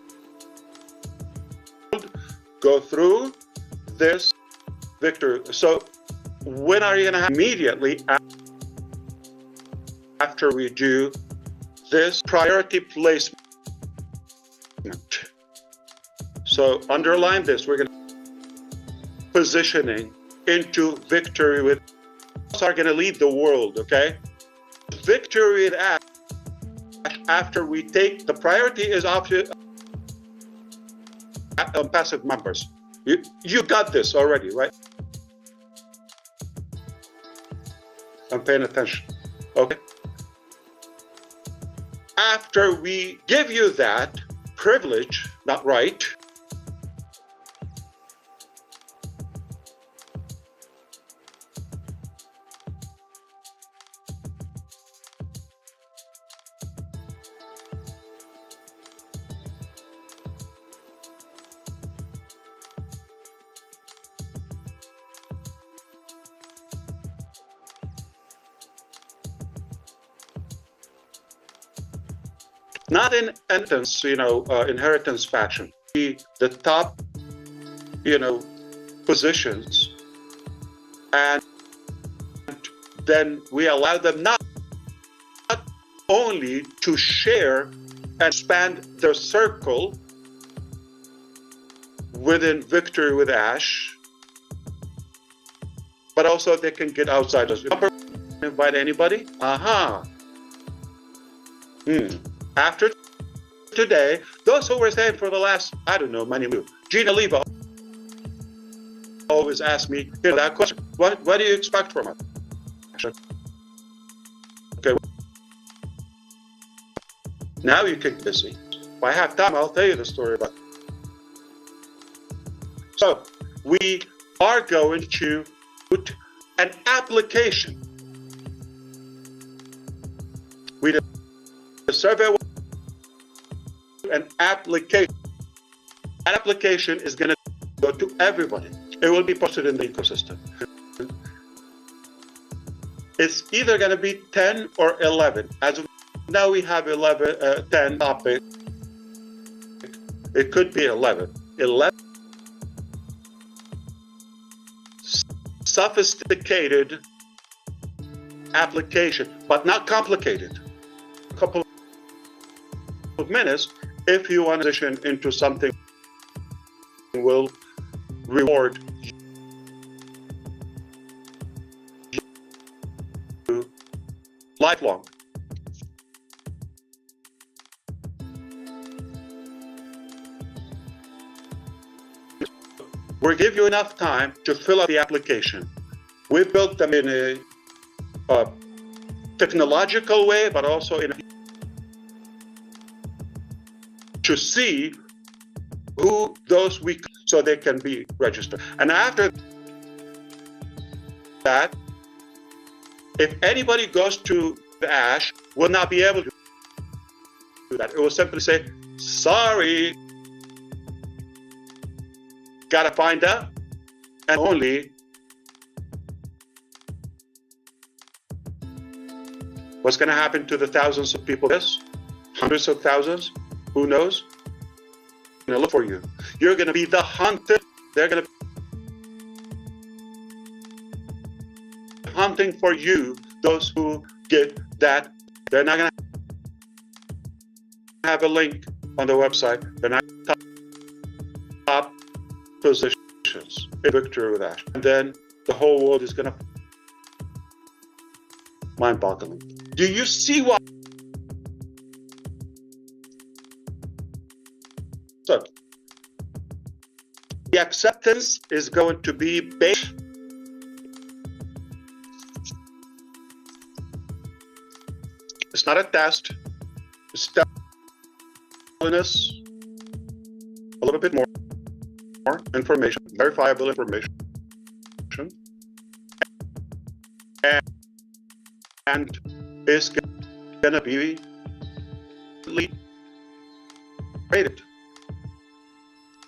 go through this victory. So when are you going to have? Immediately after we do this priority placement. So underline this, we're going to positioning into victory with us are going to lead the world, okay? Victory with Ash, after we take the priority is option passive members. You got this already, right? I'm paying attention, okay? After we give you that privilege, not right, not in inheritance, inheritance fashion. The top, positions, and then we allow them not only to share and expand their circle within Victory with Ash, but also they can get outside us. Invite anybody? After today, those who were staying for the last, I don't know, many moves. Gina Leva always asks me that question. What do you expect from us? Okay. Now you get busy. If I have time, I'll tell you the story about it. So we are going to put an application. We did a survey. An application. That application is going to go to everybody. It will be posted in the ecosystem. It's either going to be 10 or 11. As of now, we have 10 topics. It could be 11. 11 sophisticated application, but not complicated. A couple of minutes. If you want to transition into something will reward you lifelong. We'll give you enough time to fill out the application. We built them in a technological way, but also in a to see who those so they can be registered. And after that, if anybody goes to the Ash, will not be able to do that. It will simply say, sorry, gotta find out, and only what's gonna happen to the thousands of people, yes, hundreds of thousands, who knows? They're gonna look for you. You're gonna be the hunted. They're gonna be hunting for you. Those who get that, they're not gonna have a link on the website. They're not top positions in Victory with Ash. And then the whole world is gonna mind-boggling. Do you see what? So, the acceptance is going to be based. It's not a test. It's telling us a little bit more information, verifiable information. And and is going to be rated.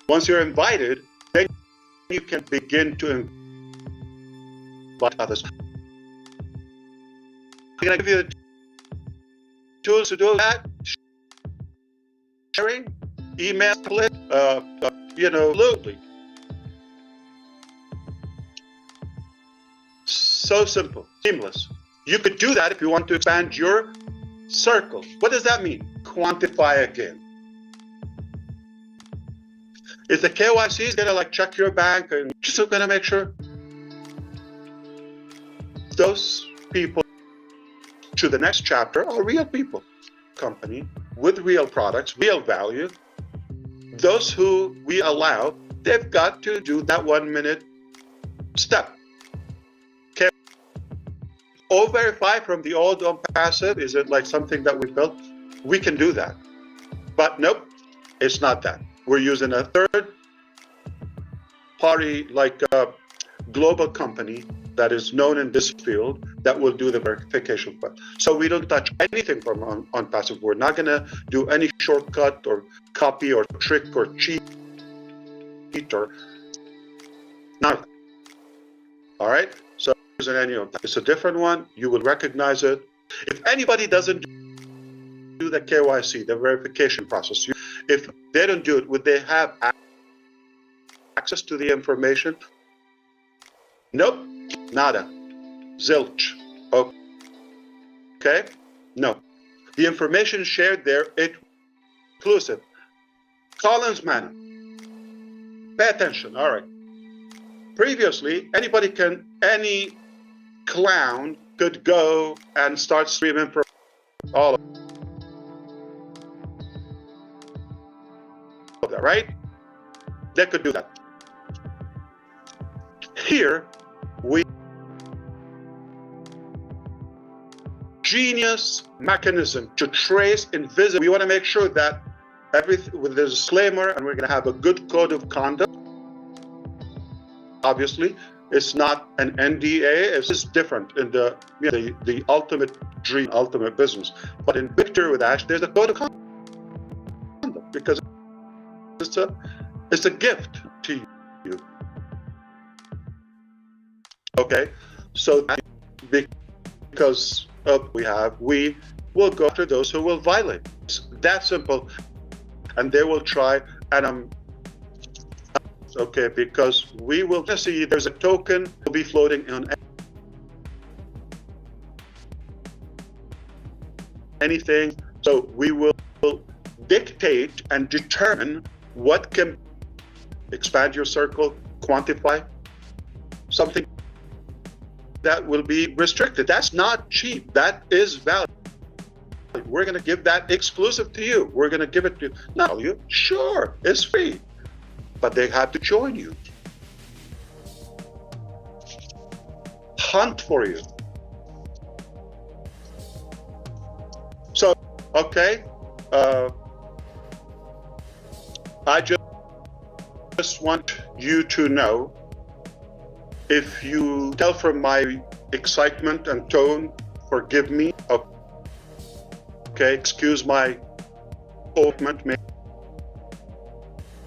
Once you're invited, then you can begin to invite others. I'm going to give you the tools to do that. Sharing, email, absolutely. So simple, seamless. You could do that if you want to expand your circle. What does that mean? Quantify again. Is the KYC going to check your bank and just going to make sure those people to the next chapter are real people, company with real products, real value. Those who we allow, they've got to do that 1 minute step. Okay. Or verify from the old on passive. Is it something that we built? We can do that. But nope, it's not that. We're using a third party, a global company that is known in this field that will do the verification. So we don't touch anything from on passive. We're not going to do any shortcut or copy or trick or cheat or none of that. All right? So using any of that. It's a different one. You will recognize it. If anybody doesn't do the KYC, the verification process, if they don't do it, would they have access to the information? Nope, nada, zilch. Okay, no. The information shared there, it's exclusive. Collins manner. Pay attention, all right. Previously, any clown could go and start streaming for all of that, right? They could do that. Here, we genius mechanism to trace invisible. We want to make sure that everything with the disclaimer, and we're going to have a good code of conduct. Obviously, it's not an NDA. It's just different in the ultimate dream, ultimate business. But in Victor with Ash, there's a code of conduct because it's a gift to you. Okay, so because we will go after those who will violate. It's that simple, and they will try. And okay, because we will see there's a token will be floating on anything. So we will dictate and determine what can expand your circle, quantify something that will be restricted. That's not cheap. That is value. We're going to give that exclusive to you. We're going to give it to not you. Sure, it's free, but they have to join you. Hunt for you. So, okay, I just want you to know, if you tell from my excitement and tone, forgive me. Okay, excuse my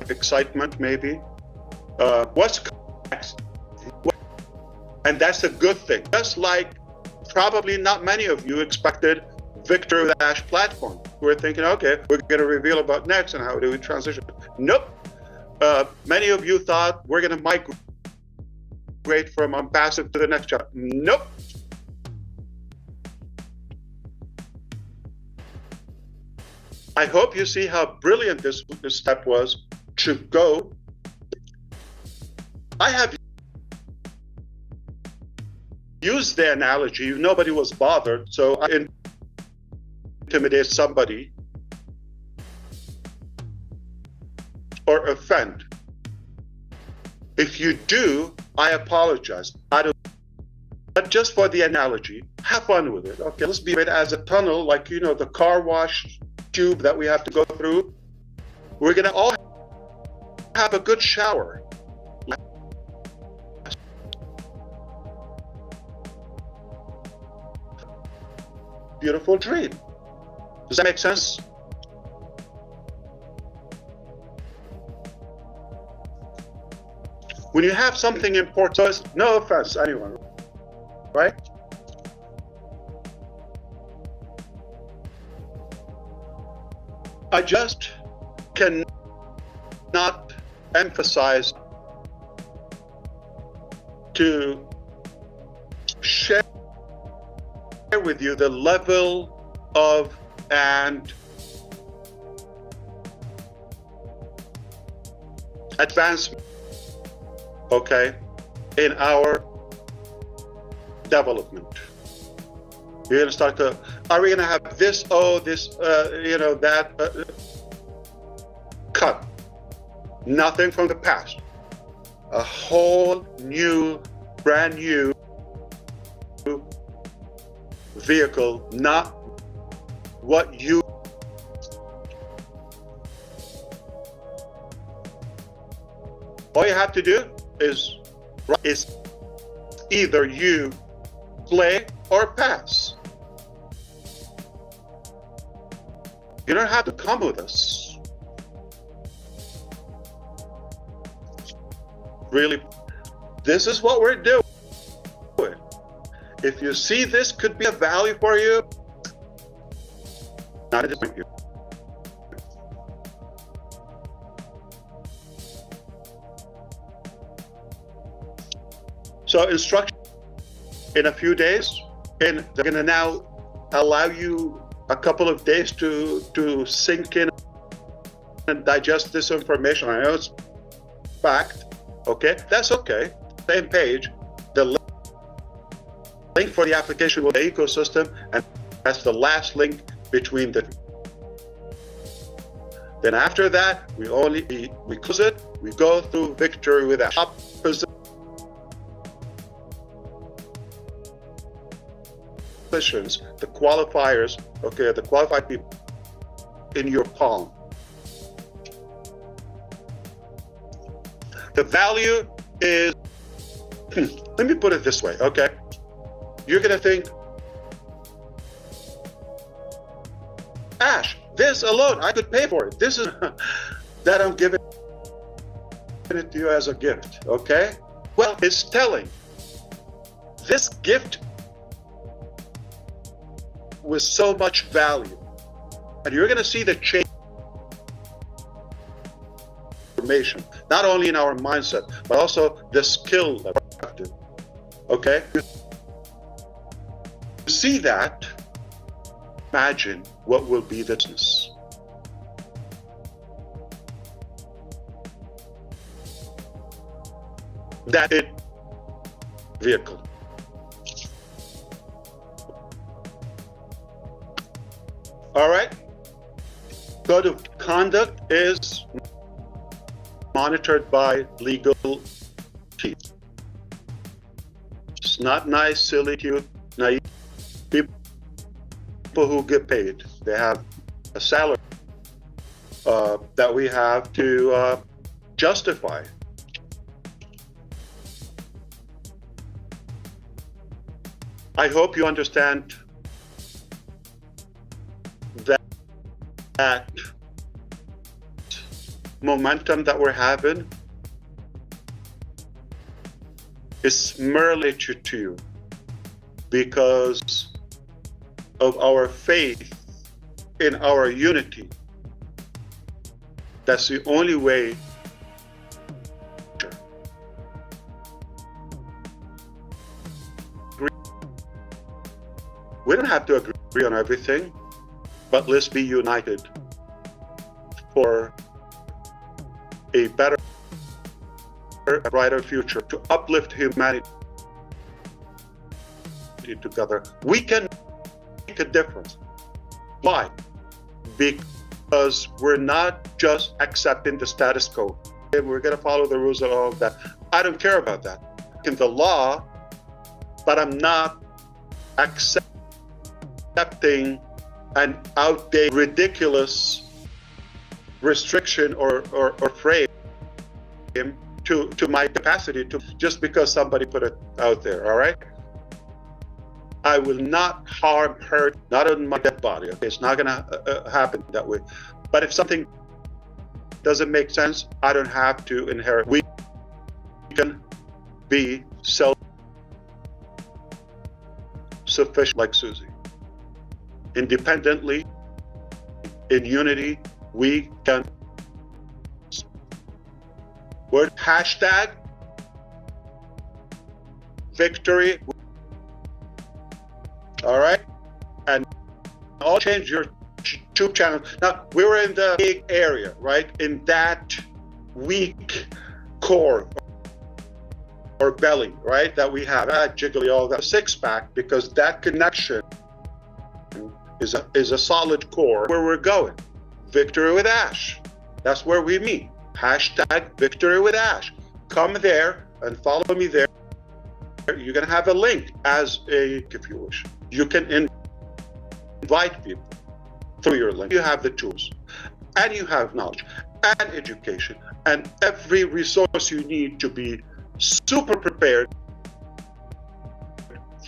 excitement maybe. What's next? And that's a good thing. Just like probably not many of you expected Victor with Ash platform. We're thinking, okay, we're going to reveal about next and how do we transition. Nope. Many of you thought we're going to migrate from unpassive to the next chapter. Nope. I hope you see how brilliant this step was to go. I have used the analogy, nobody was bothered, so I intimidate somebody or offend. If you do, I apologize. I don't, but just for the analogy, have fun with it. Okay, let's be it as a tunnel, like, you know, the car wash tube that we have to go through. We're gonna all have a good shower. beautiful dream. Does that make sense? When you have something important, so it's no offense to anyone, right? I just cannot emphasize to share with you the level of and advancement, okay, in our development. You're going to start to, are we going to have this, that, cut. Nothing from the past. A whole new, brand new vehicle, not what you. All you have to do is either you play or pass. You don't have to come with us. Really, this is what we're doing. If you see this could be a value for you, not a disappointment. So instruction in a few days, and they're going to now allow you a couple of days to sink in and digest this information. I know it's fact, okay? That's okay. Same page. The link for the application will be the ecosystem, and that's the last link between the. Then after that, we close it. We go through victory with a opposite positions, the qualifiers, okay, the qualified people in your palm. The value is, let me put it this way, okay? You're gonna think, Ash, this alone, I could pay for it. This is that I'm giving it to you as a gift, okay? Well, it's telling. This gift with so much value, and you're going to see the change information, not only in our mindset, but also the skill that we have to. Okay, you see that, imagine what will be the business. That it vehicle. All right. Code of conduct is monitored by legal team. It's not nice, silly, cute, naive people who get paid. They have a salary that we have to justify. I hope you understand that momentum that we're having is merely to you because of our faith in our unity. That's the only way. We don't have to agree on everything, but let's be united for a better, brighter future, to uplift humanity together. We can make a difference. Why? Because we're not just accepting the status quo. And we're going to follow the rules and all of that. I don't care about that. In the law, but I'm not accepting an outdated, ridiculous restriction or frame to my capacity to just because somebody put it out there. All right, I will not harm, hurt, not on my dead body. Okay, it's not gonna happen that way. But if something doesn't make sense, I don't have to inherit. We can be self-sufficient like Susie. Independently, in unity, we can. Word hashtag victory. All right, and I'll change your YouTube channel. Now we were in the big area, right? In that weak core or belly, right? That we have jiggly, all that six-pack, because that connection is a solid core where we're going. Victory with Ash. That's where we meet. Hashtag victory with Ash. Come there and follow me there. You're gonna have a link as a, if you wish. You can invite people through your link. You have the tools, and you have knowledge, and education, and every resource you need to be super prepared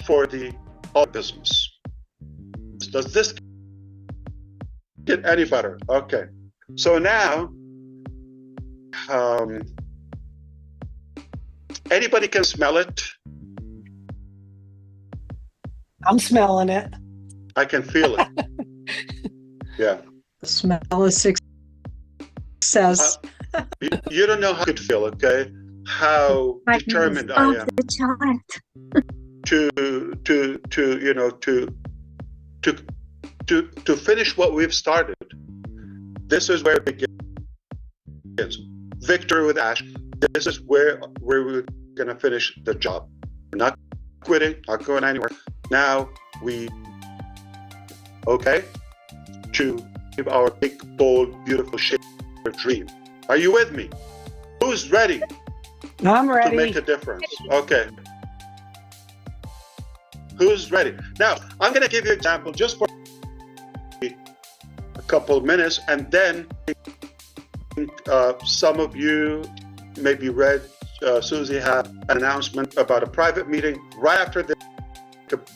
for the business. Does this get any better? Okay. So now, anybody can smell it. I'm smelling it. I can feel it. Yeah. The smell is success. You don't know how I could feel, okay? How determined I am to finish what we've started. This is where it begins. Victory with Ash. This is where we're gonna finish the job. We're not quitting, not going anywhere. Now to give our big, bold, beautiful shape of dream. Are you with me? Who's ready? I'm ready. To make a difference. Okay. Who's ready? Now, I'm going to give you an example just for a couple of minutes, and then some of you maybe read Susie had an announcement about a private meeting right after the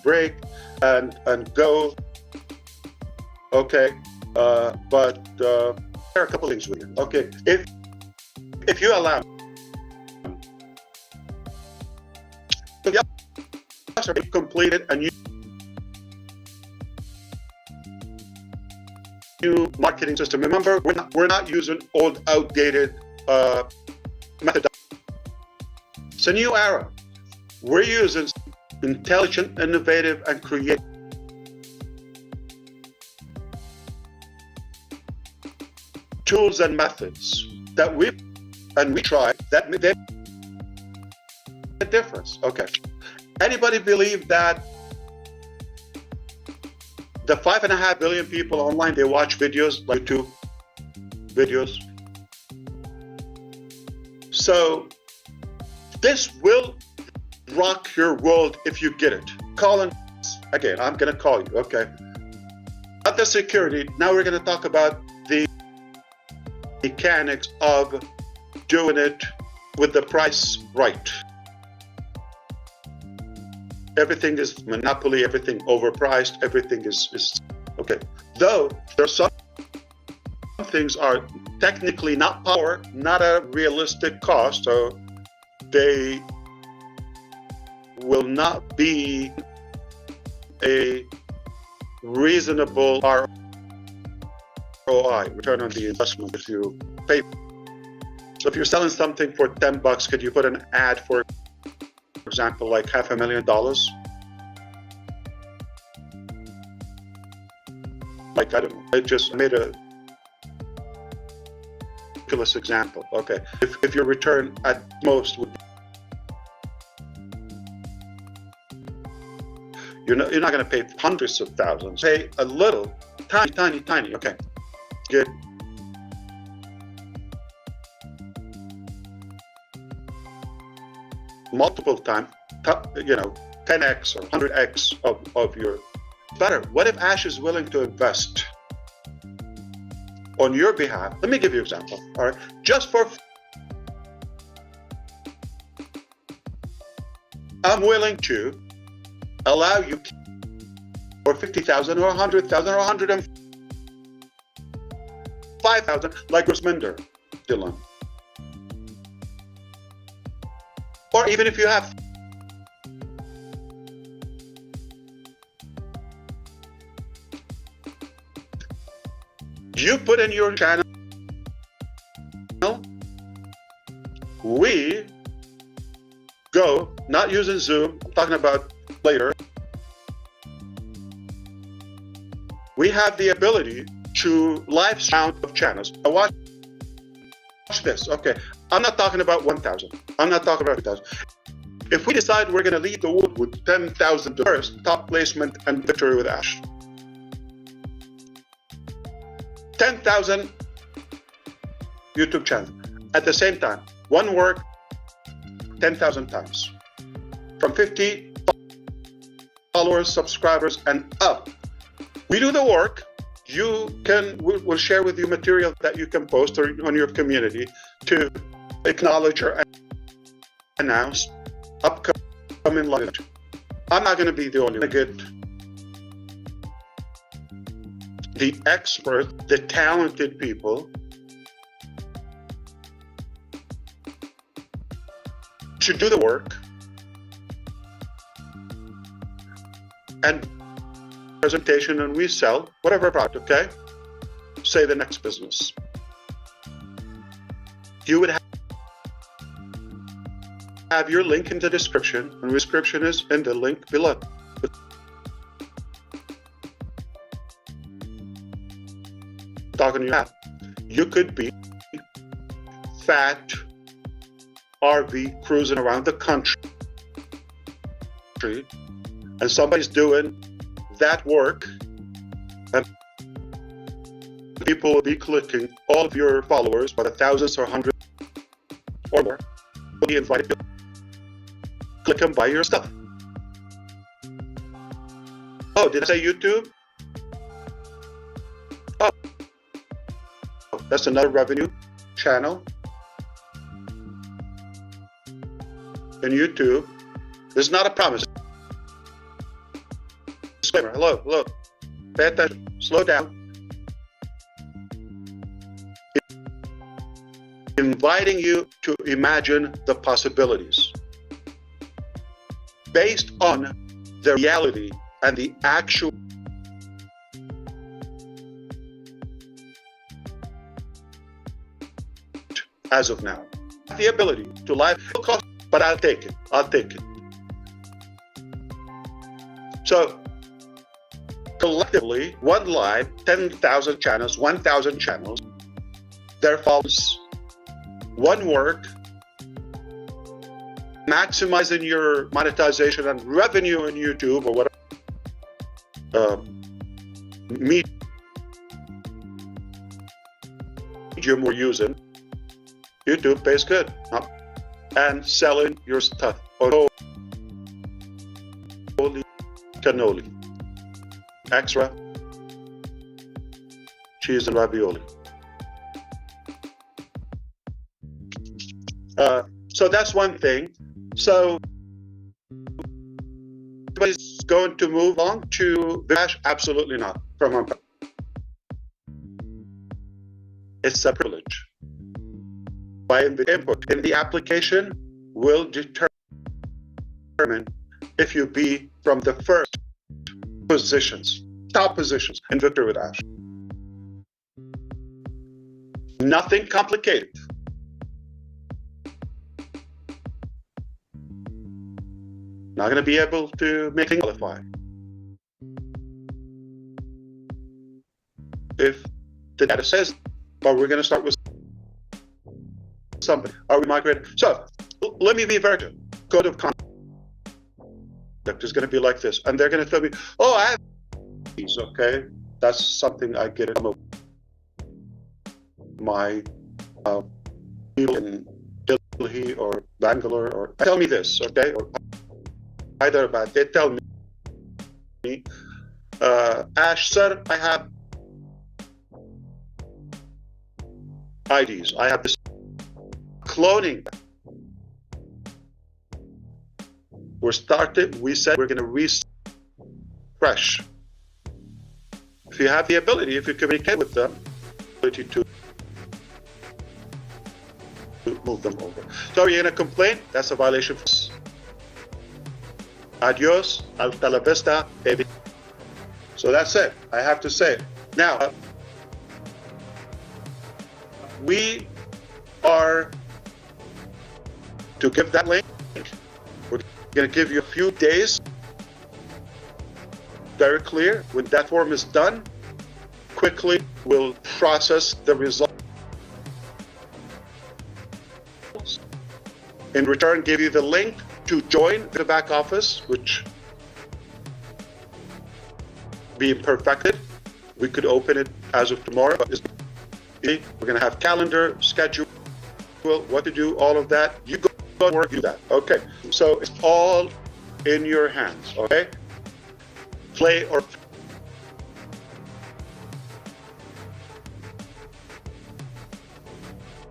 break and go. Okay, but there are a couple things with it. Okay, if you allow me, the jobs are completed and new marketing system. Remember, we're not using old, outdated methodology. It's a new era. We're using intelligent, innovative, and creative tools and methods that we try that make a difference. Okay. Anybody believe that the 5.5 billion people online, they watch videos like YouTube videos? So this will rock your world if you get it. Colin, again, I'm gonna call you, okay? At the security, now we're gonna talk about the mechanics of doing it with the price right. Everything is monopoly, everything overpriced, everything is okay. Though there are some things are technically not power, not a realistic cost, so they will not be a reasonable ROI, return on the investment, if you pay. So if you're selling something for $10, could you put an ad for example, like $500,000? Like, I don't know, I just made a ridiculous example. Okay, if your return at most would be, you're not going to pay hundreds of thousands. Pay a little, tiny. Okay, good. Multiple times, 10x or 100x of your better. What if Ash is willing to invest on your behalf? Let me give you an example. All right, just for I'm willing to allow you or 50,000 or 100,000 or 105,000, like Rosminder Dylan. Or even if you have you put in your channel, we go, not using Zoom, I'm talking about later. We have the ability to live stream of channels. Now watch this, okay. I'm not talking about 1,000. I'm not talking about 2,000. If we decide we're going to lead the world with 10,000 first, top placement and victory with Ash. 10,000 YouTube channels at the same time. One work 10,000 times. From 50 followers, subscribers, and up. We do the work. We'll share with you material that you can post or on your community to acknowledge or announce upcoming live. I'm not going to be the only one to get the expert, the talented people to do the work and presentation, and we sell whatever product, okay? Say the next business. You would have your link in the description, and the description is in the link below. Talking to you, you could be fat RV cruising around the country, and somebody's doing that work, and people will be clicking, all of your followers, whether thousands or hundreds or more, will be invited to click and buy your stuff. Oh, did I say YouTube? Oh, that's another revenue channel in YouTube. This is not a promise. Disclaimer. Hello. Pay attention. Slow down. Inviting you to imagine the possibilities based on the reality and the actual as of now. The ability to live cost, but I'll take it. So collectively, one live, 10,000 channels, 1,000 channels, there follows one work, maximizing your monetization and revenue in YouTube or whatever medium we're using. YouTube pays good, and selling your stuff. Holy cannoli, extra cheese and ravioli. So that's one thing. So everybody's going to move on to Vivash? Absolutely not. It's a privilege. By input in the application will determine if you be from the first positions, top positions in Victory with Ash. Nothing complicated. Not going to be able to make things qualify. If the data says, but we're going to start with somebody. Are we migrating? So let me be very clear. Code of conduct is going to be like this, and they're going to tell me, "Oh, I have these." Okay, that's something I get in my people in Delhi or Bangalore, or tell me this, okay, or Hyderabad. They tell me, Ash, sir, I have IDs. I have this cloning. We said we're going to refresh if you have the ability, if you communicate with them, ability to move them over. So you're going to complain? That's a violation. Adios, hasta la vista, baby. So that's it. I have to say it. Now, we are to give that link. We're going to give you a few days. Very clear. When that form is done, quickly we'll process the results. In return, give you the link to join the back office, which being perfected. We could open it as of tomorrow, but we're going to have calendar, schedule, what to do, all of that. You go and work, do that. Okay, so it's all in your hands, okay? Play or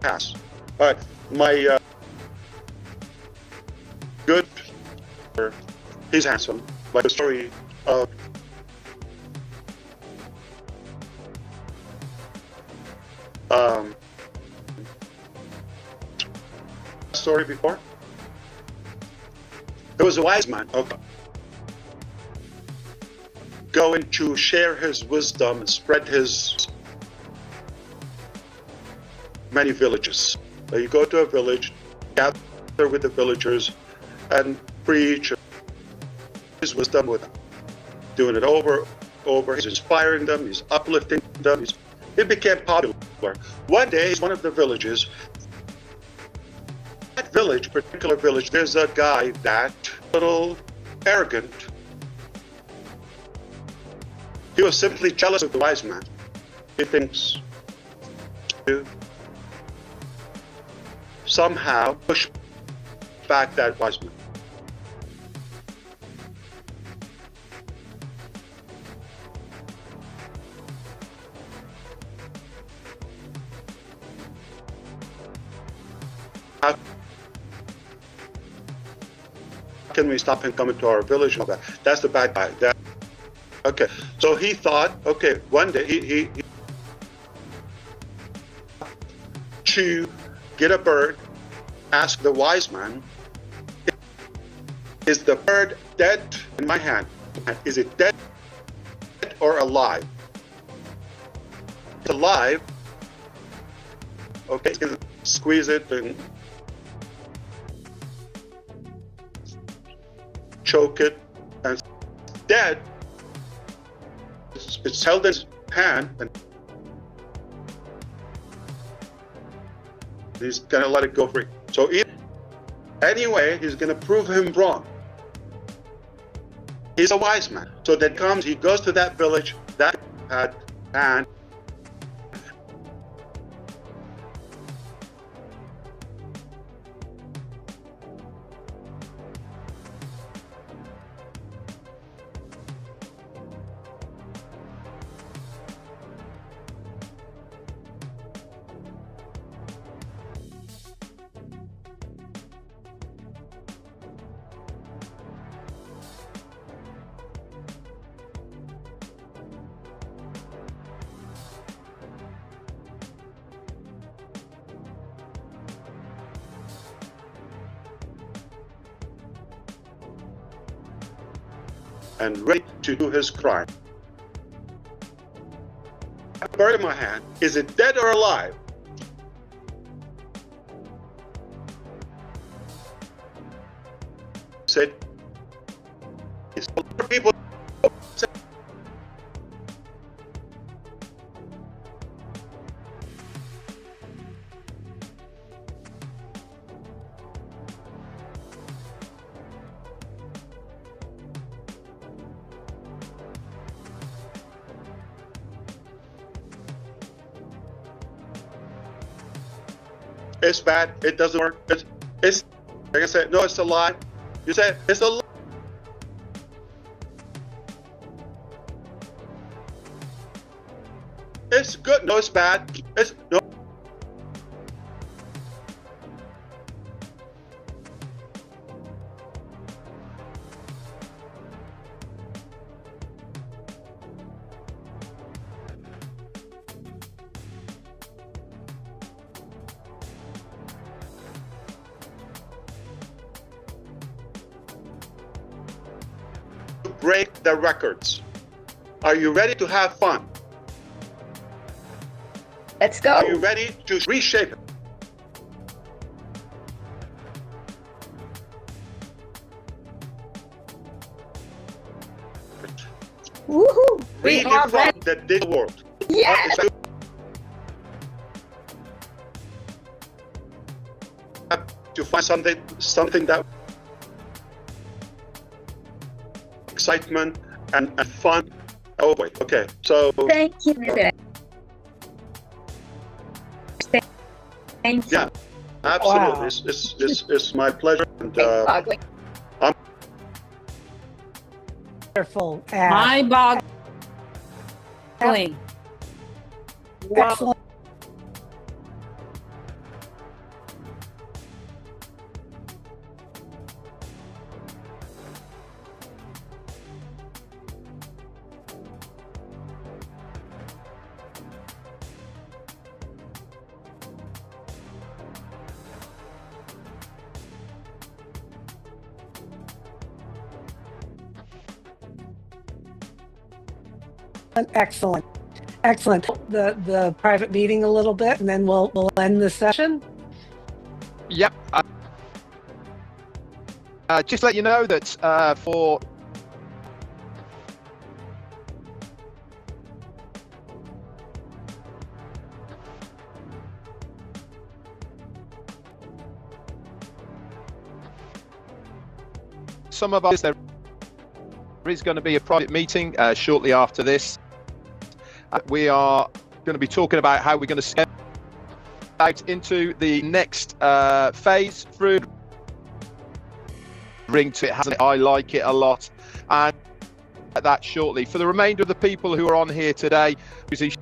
pass. All right, my good, he's handsome, like the story of story before. There was a wise man, okay, going to share his wisdom and spread his many villages. So you go to a village, gather with the villagers, and preach his wisdom with them. Doing it over. He's inspiring them. He's uplifting them. It became popular. One day, one of the villages. That village, particular village, there's a guy that little arrogant. He was simply jealous of the wise man. He thinks to somehow push back that wise man. How can we stop him coming to our village? And all that? That's the bad guy. Okay, so he thought, okay, one day he to get a bird, ask the wise man, is the bird dead in my hand? Is it dead or alive? It's alive. Okay, he's gonna squeeze it and choke it, and it's dead. It's held in his hand, and he's gonna let it go free. So anyway, he's gonna prove him wrong. He's a wise man. So then he goes to that village that had and ready to do his crime. A bird in my hand. Is it dead or alive? Said, people said, it's bad, it doesn't work, it's like I said, no, it's a lie. You said it's a lie. It's good, no, it's bad. It's no. break the records. Are you ready to have fun? Let's go. Are you ready to reshape it? Woohoo! We are Redefine ready. the digital world. Yes. To find something that excitement and fun. Oh boy. Okay. So Thank you, Mr. Thank you. yeah, absolutely. Wow. It's my pleasure. And Ugly. Wonderful. Ash. My boggling. Excellent. Excellent. Excellent. The private meeting a little bit, and then we'll end the session. Yep. Just let you know that for some of us, there is going to be a private meeting shortly after this. We are going to be talking about how we're going to scale out into the next phase through ring to it, hasn't it? I like it a lot, and that shortly. For the remainder of the people who are on here today, she's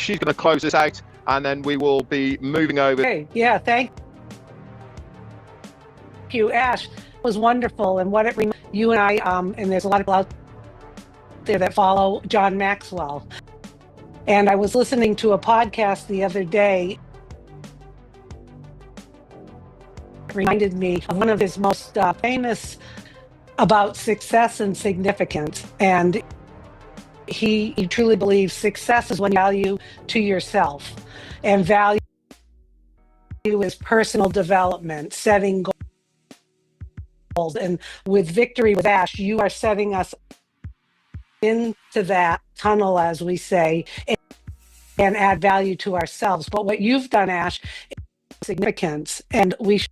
going to close this out, and then we will be moving over. Okay. Yeah. Thank you, Ash. It was wonderful, and what it you and I and there's a lot of people out there that follow John Maxwell. And I was listening to a podcast the other day. It reminded me of one of his most famous about success and significance. And he truly believes success is when you value to yourself, and value is personal development, setting goals. And with Victory with Ash, you are setting us into that tunnel, as we say, and add value to ourselves. But what you've done, Ash, is significance, and we should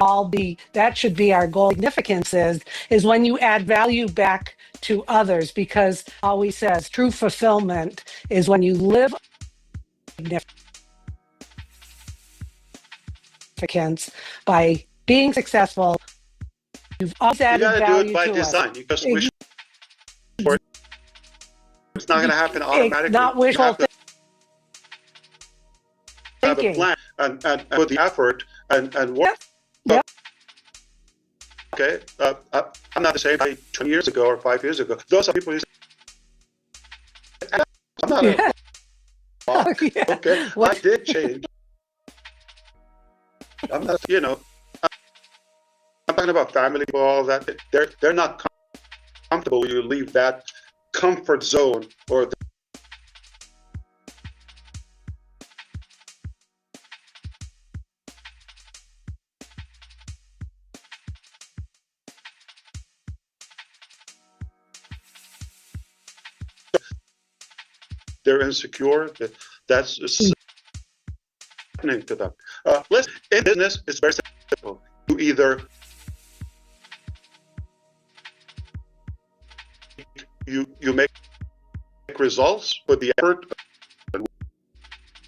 all be, that should be our goal. Significance is when you add value back to others, because always says true fulfillment is when you live significance by being successful. You've always you added got to do value it by to design. us. You just wish for it. It's not going to happen automatically. Not You wishful have to have a thinking. plan and put the effort and work. Yep. Okay, I'm not the same 20 years ago or 5 years ago. Those are people who say, I'm not Yeah. a Yeah. okay, I What- did change. I'm not, I'm talking about family, all that. They're not comfortable. You leave that comfort zone or they're insecure. That's happening to them. Listen, in business, it's very simple. You either you make results with the effort and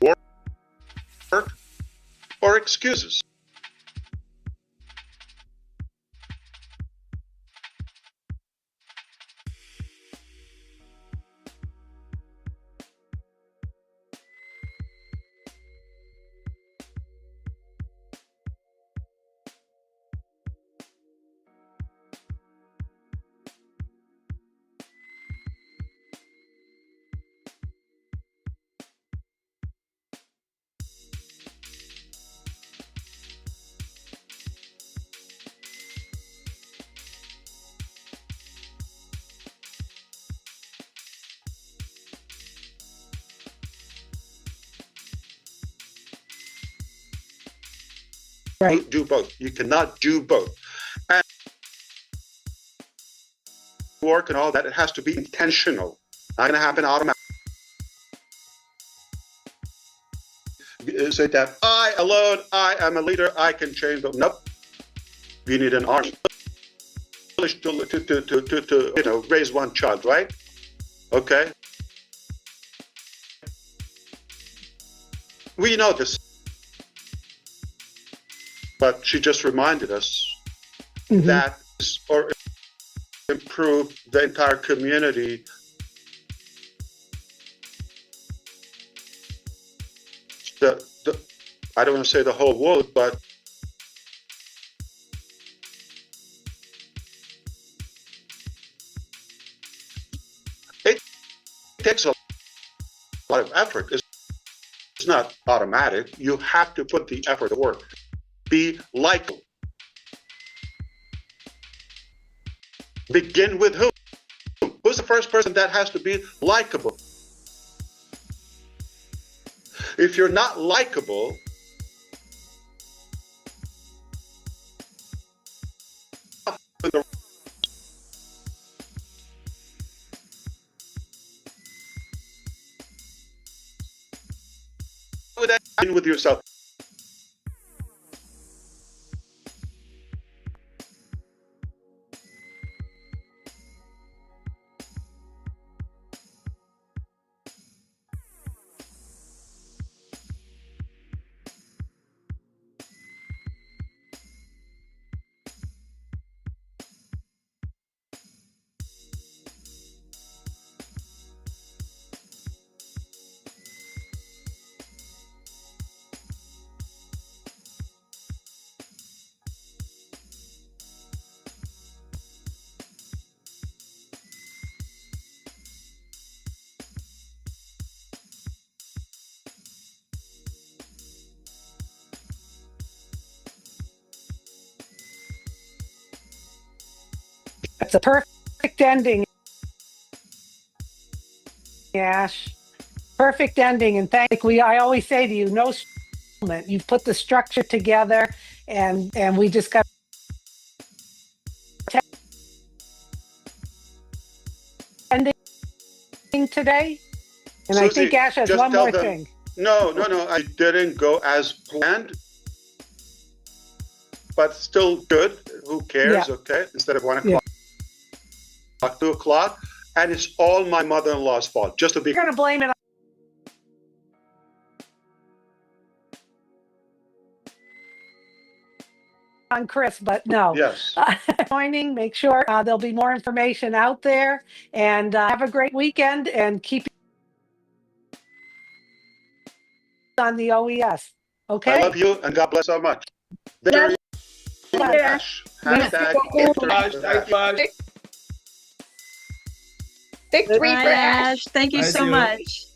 work, or excuses. Right. do both. You cannot do both. And work and all that, it has to be intentional. Not going to happen automatically. Say that I alone, I am a leader, I can change the. Nope. You need an army to raise one child, right? Okay. We know this, but she just reminded us that or improve the entire community. I don't want to say the whole world, but it takes a lot of effort. It's not automatic. You have to put the effort to work. Be likable. Begin with who? Who's the first person that has to be likable? If you're not likable, with yourself. That's a perfect ending, Ash. Perfect ending. And I always say to you, no moment. You've put the structure together, and we just got ending today. And Susie, I think Ash has one more thing. No, I didn't go as planned, but still good. Who cares? Yeah. Okay, instead of 1 o'clock, 2 o'clock, and it's all my mother-in-law's fault. Just to be. You're going to blame it on Chris, but no. Yes. Joining, make sure there'll be more information out there, and have a great weekend, and keep on the OES. Okay. I love you, and God bless so much. Very Ash. Hashtag Victory for Ash. Thank you so much.